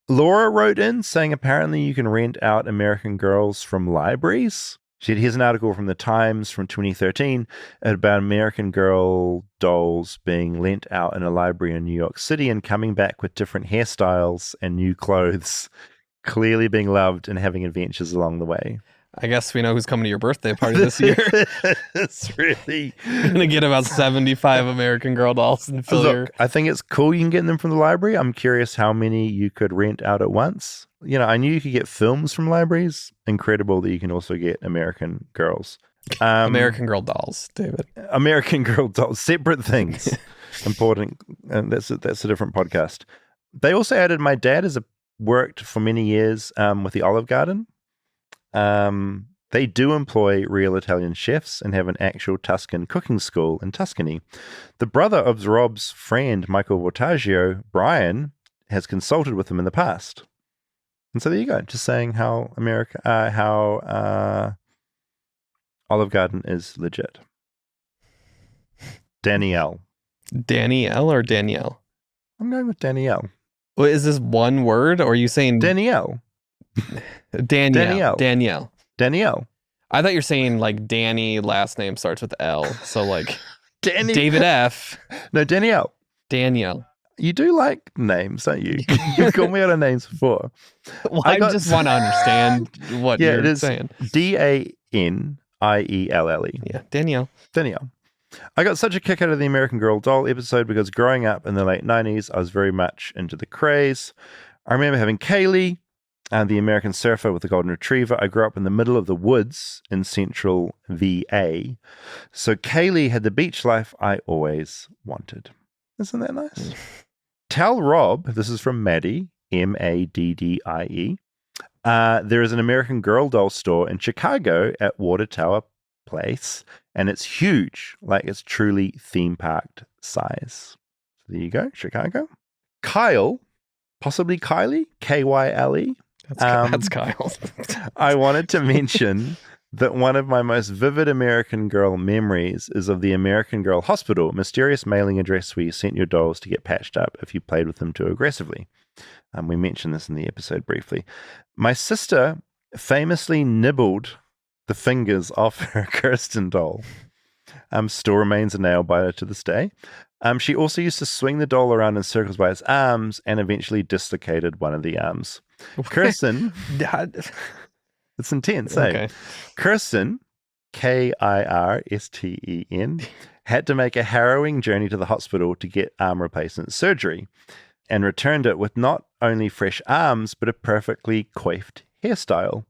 Laura wrote in saying apparently you can rent out American Girls from libraries. She said, here's an article from the Times from 2013 about American Girl dolls being lent out in a library in New York City and coming back with different hairstyles and new clothes, clearly being loved and having adventures along the way. I guess we know who's coming to your birthday party this year. It's really... You're going to get about 75 American Girl dolls and fill your... I think it's cool you can get them from the library. I'm curious how many you could rent out at once. You know, I knew you could get films from libraries. Incredible that you can also get American Girls. American Girl dolls, David. American Girl dolls, separate things. Important. And that's a different podcast. They also added my dad has worked for many years with the Olive Garden. They do employ real Italian chefs and have an actual Tuscan cooking school in Tuscany. The brother of Rob's friend, Michael Vortaggio, Brian, has consulted with him in the past. And so there you go, just saying how Olive Garden is legit. Danielle. Danielle or Danielle? I'm going with Danielle. Well, is this one word or are you saying... Danielle. Danielle. I thought you were saying like Danny, last name starts with L. So like David F. No, Danielle. Danielle. You do like names, don't you? You've called me out of names before. Well, I just want to understand what you're saying. Danielle. Yeah, Danielle. I got such a kick out of the American Girl doll episode because growing up in the late 90s, I was very much into the craze. I remember having Kaylee, and the American Surfer with the Golden Retriever. I grew up in the middle of the woods in central VA. So Kaylee had the beach life I always wanted. Isn't that nice? Tell Rob, this is from Maddie, Maddie. There is an American Girl doll store in Chicago at Water Tower Place, and it's huge. Like it's truly theme parked size. So there you go, Chicago. Kyle, possibly Kylie, Kyle. That's Kyle. I wanted to mention that one of my most vivid American Girl memories is of the American Girl Hospital, mysterious mailing address where you sent your dolls to get patched up if you played with them too aggressively. We mentioned this in the episode briefly. My sister famously nibbled the fingers off her Kirsten doll. Still remains a nail biter to this day. She also used to swing the doll around in circles by its arms and eventually dislocated one of the arms. Kirsten, it's intense, okay. Kirsten Kirsten, had to make a harrowing journey to the hospital to get arm replacement surgery and returned it with not only fresh arms, but a perfectly coiffed hairstyle.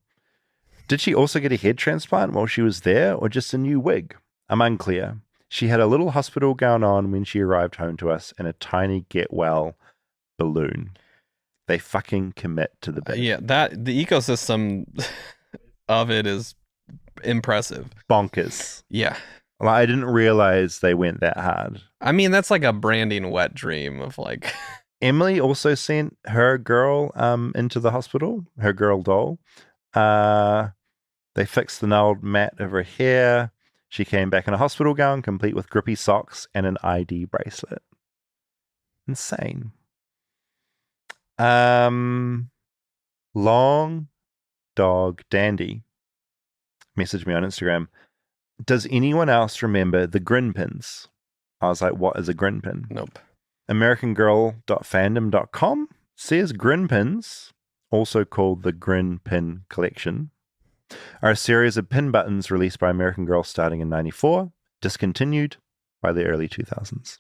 Did she also get a head transplant while she was there, or just a new wig? I'm unclear. She had a little hospital gown on when she arrived home to us and a tiny get well balloon. They fucking commit to the bit. Yeah, the ecosystem of it is impressive. Bonkers. Yeah. Well, I didn't realize they went that hard. I mean, that's like a branding wet dream of like... Emily also sent her girl into the hospital, her girl doll. They fixed the gnarled mat of her hair. She came back in a hospital gown, complete with grippy socks and an ID bracelet. Insane. Long Dog Dandy messaged me on Instagram. Does anyone else remember the grin pins? I was like, what is a grin pin? Nope. AmericanGirl.fandom.com says grin pins, also called the Grin Pin Collection, are a series of pin buttons released by American Girl starting in 94, discontinued by the early 2000s.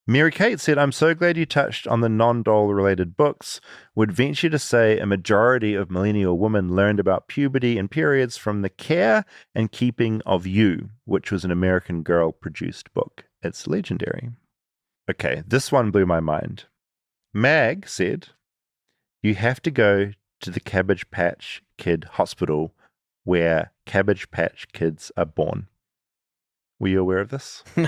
Mary Kate said, I'm so glad you touched on the non-doll related books. Would venture to say a majority of millennial women learned about puberty and periods from The Care and Keeping of You, which was an American Girl produced book. It's legendary. Okay, this one blew my mind. Mag said, you have to go to the Cabbage Patch Kid Hospital where Cabbage Patch Kids are born. Were you aware of this? No.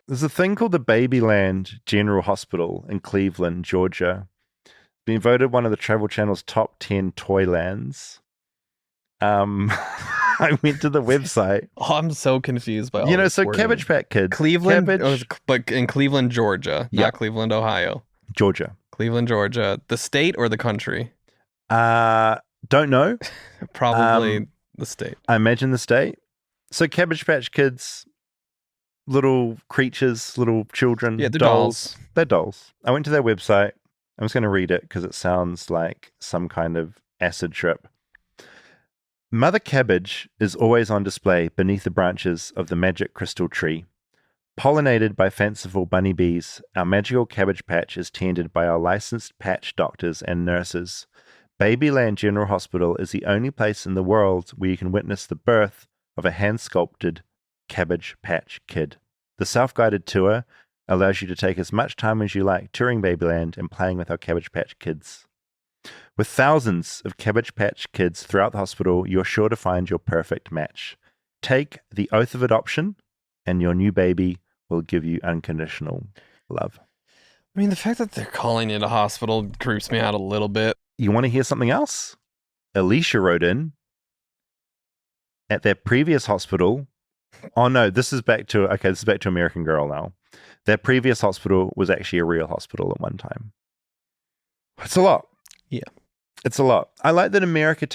There's a thing called the Babyland General Hospital in Cleveland, Georgia. It's been voted one of the Travel Channel's top 10 toy lands. I went to the website. Oh, I'm so confused by all this so wording. Cabbage Patch Kids. Cleveland, Cabbage, but in Cleveland, Georgia, Yep. not Cleveland, Ohio. Georgia. Cleveland, Georgia. The state or the country? Don't know. Probably the state. I imagine the state. So Cabbage Patch Kids, little creatures, little children. Yeah, they're dolls. They're dolls. I went to their website. I'm just going to read it because it sounds like some kind of acid trip. Mother Cabbage is always on display beneath the branches of the magic crystal tree. Pollinated by fanciful bunny bees, our magical cabbage patch is tended by our licensed patch doctors and nurses. Babyland General Hospital is the only place in the world where you can witness the birth of a hand-sculpted Cabbage Patch Kid. The self-guided tour allows you to take as much time as you like touring Babyland and playing with our Cabbage Patch Kids. With thousands of Cabbage Patch Kids throughout the hospital, you're sure to find your perfect match. Take the oath of adoption, and your new baby will give you unconditional love. I mean, the fact that they're calling it a hospital creeps me out a little bit. You want to hear something else? Alicia wrote in, at their previous hospital. Oh no, this is back to American Girl now. Their previous hospital was actually a real hospital at one time. It's a lot. Yeah. It's a lot. I like that America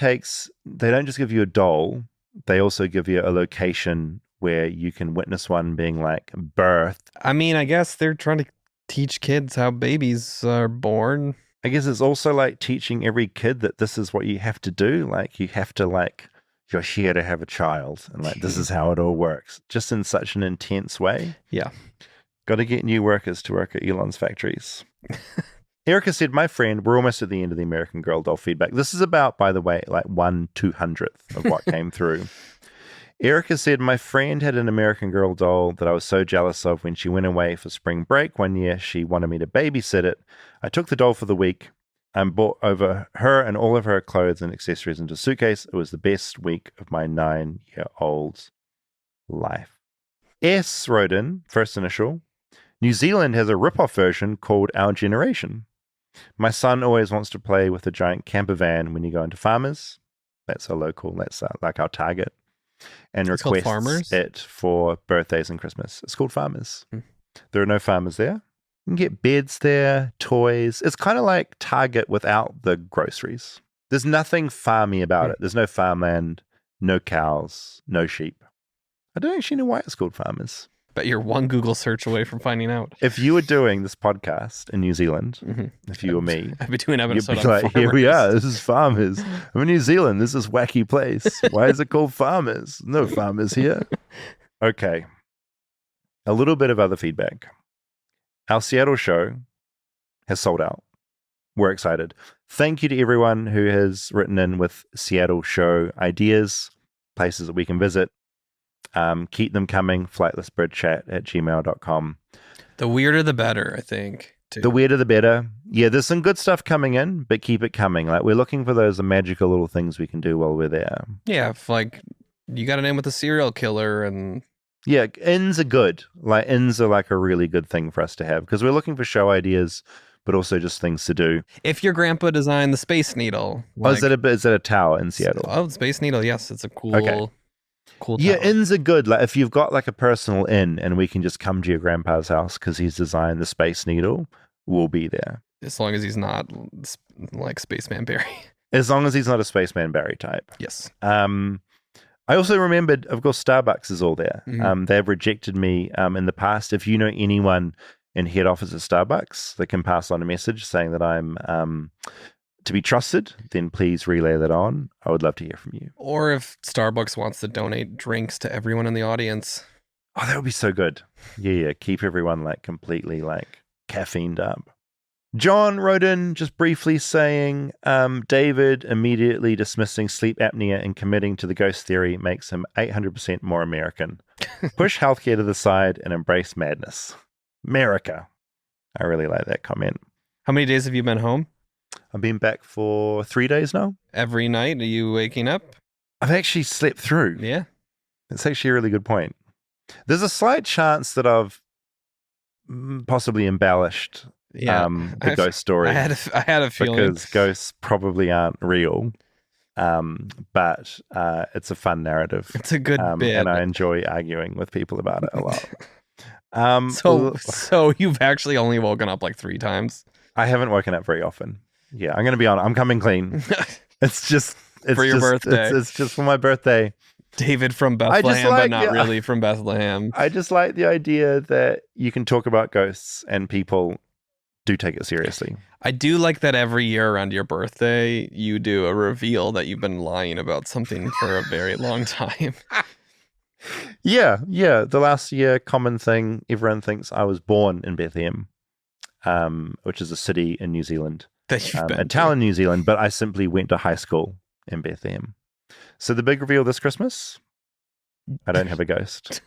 they don't just give you a doll, they also give you a location where you can witness one being like birthed. I mean, I guess they're trying to teach kids how babies are born. I guess it's also like teaching every kid that this is what you have to do. Like you have to you're here to have a child and this is how it all works. Just in such an intense way. Yeah. Got to get new workers to work at Elon's factories. Erica said, my friend, we're almost at the end of the American Girl doll feedback. This is about, by the way, 1/200th of what came through. Erica said, my friend had an American Girl doll that I was so jealous of when she went away for spring break one year. She wanted me to babysit it. I took the doll for the week and brought over her and all of her clothes and accessories into a suitcase. It was the best week of my 9-year-old's life. S wrote in, first initial, New Zealand has a rip-off version called Our Generation. My son always wants to play with a giant camper van when you go into Farmers. That's a local, that's like our Target. And It's called requests Farmers? it for birthdays and Christmas. It's called Farmers. There are no farmers there. You can get beds there, toys. It's kind of like Target without the groceries. There's nothing farmy about it. There's no farmland, no cows, no sheep. I don't actually know why it's called Farmers. Bet you're one Google search away from finding out. If you were doing this podcast in New Zealand, if you were me, I'd be doing an you'd episode be on like, here we farmers. are. This is farmers. I'm in New Zealand. This is wacky place. Why is it called farmers? No farmers here. Okay. A little bit of other feedback. Our Seattle show has sold out. We're excited. Thank you to everyone who has written in with Seattle show ideas, places that we can visit. Keep them coming. flightlessbirdchat@gmail.com. The weirder, the better, I think. Too. The weirder, the better. Yeah, there's some good stuff coming in, but keep it coming. Like, we're looking for those magical little things we can do while we're there. Yeah, if like you got an in with a serial killer and yeah, ins are good. Like, ins are like a really good thing for us to have because we're looking for show ideas, but also just things to do. If your grandpa designed the Space Needle, like, is that a tower in Seattle? Oh, the Space Needle. Yes, it's a cool. Okay. Cool. Yeah, tower. inns are good. Like, if you've got like a personal inn and we can just come to your grandpa's house because he's designed the Space Needle, we'll be there. As long as he's not like Spaceman Barry. As long as he's not a Spaceman Barry type. Yes. I also remembered, of course, Starbucks is all there. Mm-hmm. They've rejected me in the past. If you know anyone in head office at Starbucks that can pass on a message saying that I'm to be trusted, then please relay that on. I would love to hear from you. Or if Starbucks wants to donate drinks to everyone in the audience. Oh, that would be so good. Yeah. Keep everyone like completely like caffeined up. John wrote in just briefly saying, David immediately dismissing sleep apnea and committing to the ghost theory makes him 800% more American. Push healthcare to the side and embrace madness. America. I really like that comment. How many days have you been home? I've been back for 3 days now. Every night? Are you waking up? I've actually slept through. Yeah. It's actually a really good point. There's a slight chance that I've possibly embellished the ghost story. I had a feeling. Because ghosts probably aren't real. But it's a fun narrative. It's a good bit. And I enjoy arguing with people about it a lot. So you've actually only woken up like 3 times? I haven't woken up very often. Yeah, I'm going to be honest. I'm coming clean. It's for your birthday. It's just for my birthday. David from Bethlehem, but not really from Bethlehem. I just like the idea that you can talk about ghosts and people do take it seriously. I do like that every year around your birthday, you do a reveal that you've been lying about something for a very long time. Yeah. The last year, common thing, everyone thinks I was born in Bethlehem, which is a city in New Zealand. A town in New Zealand, but I simply went to high school in Bethlehem. So the big reveal this Christmas, I don't have a ghost.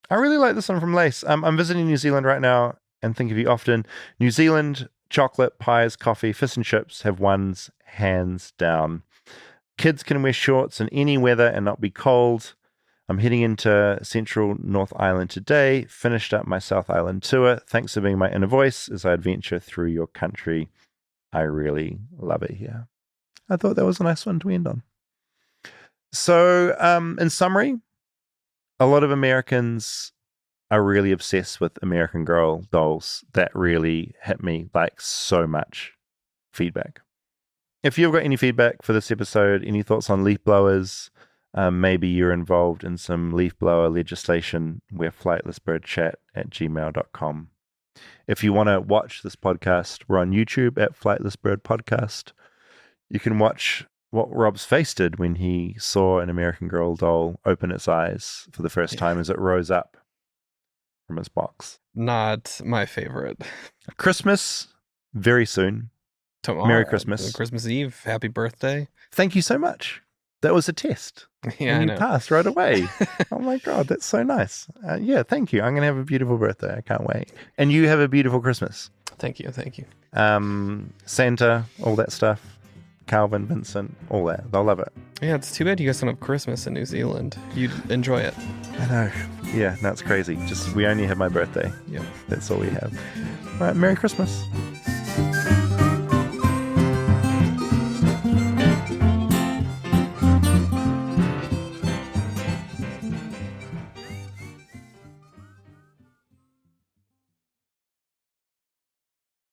I really like this one from Lace. I'm visiting New Zealand right now and think of you often. New Zealand, chocolate, pies, coffee, fish and chips have one's hands down. Kids can wear shorts in any weather and not be cold. I'm heading into Central North Island today. Finished up my South Island tour. Thanks for being my inner voice as I adventure through your country. I really love it here. I thought that was a nice one to end on. So, in summary, a lot of Americans are really obsessed with American Girl dolls. That really hit me like so much feedback. If you've got any feedback for this episode, any thoughts on leaf blowers, maybe you're involved in some leaf blower legislation, we're flightlessbirdchat@gmail.com. If you want to watch this podcast, we're on YouTube at Flightless Bird Podcast. You can watch what Rob's face did when he saw an American Girl doll open its eyes for the first time as it rose up from its box. Not my favorite. Christmas, very soon. Tomorrow. Merry Christmas. Christmas Eve. Happy birthday. Thank you so much. That was a test. Yeah, and I you know. passed right away. Oh my God, that's so nice. Yeah, thank you. I'm going to have a beautiful birthday. I can't wait. And you have a beautiful Christmas. Thank you. Santa, all that stuff. Calvin, Vincent, all that. They'll love it. Yeah, it's too bad you guys don't have Christmas in New Zealand. You'd enjoy it. I know. Yeah, no, it's crazy. We only have my birthday. Yeah. That's all we have. All right, Merry Christmas.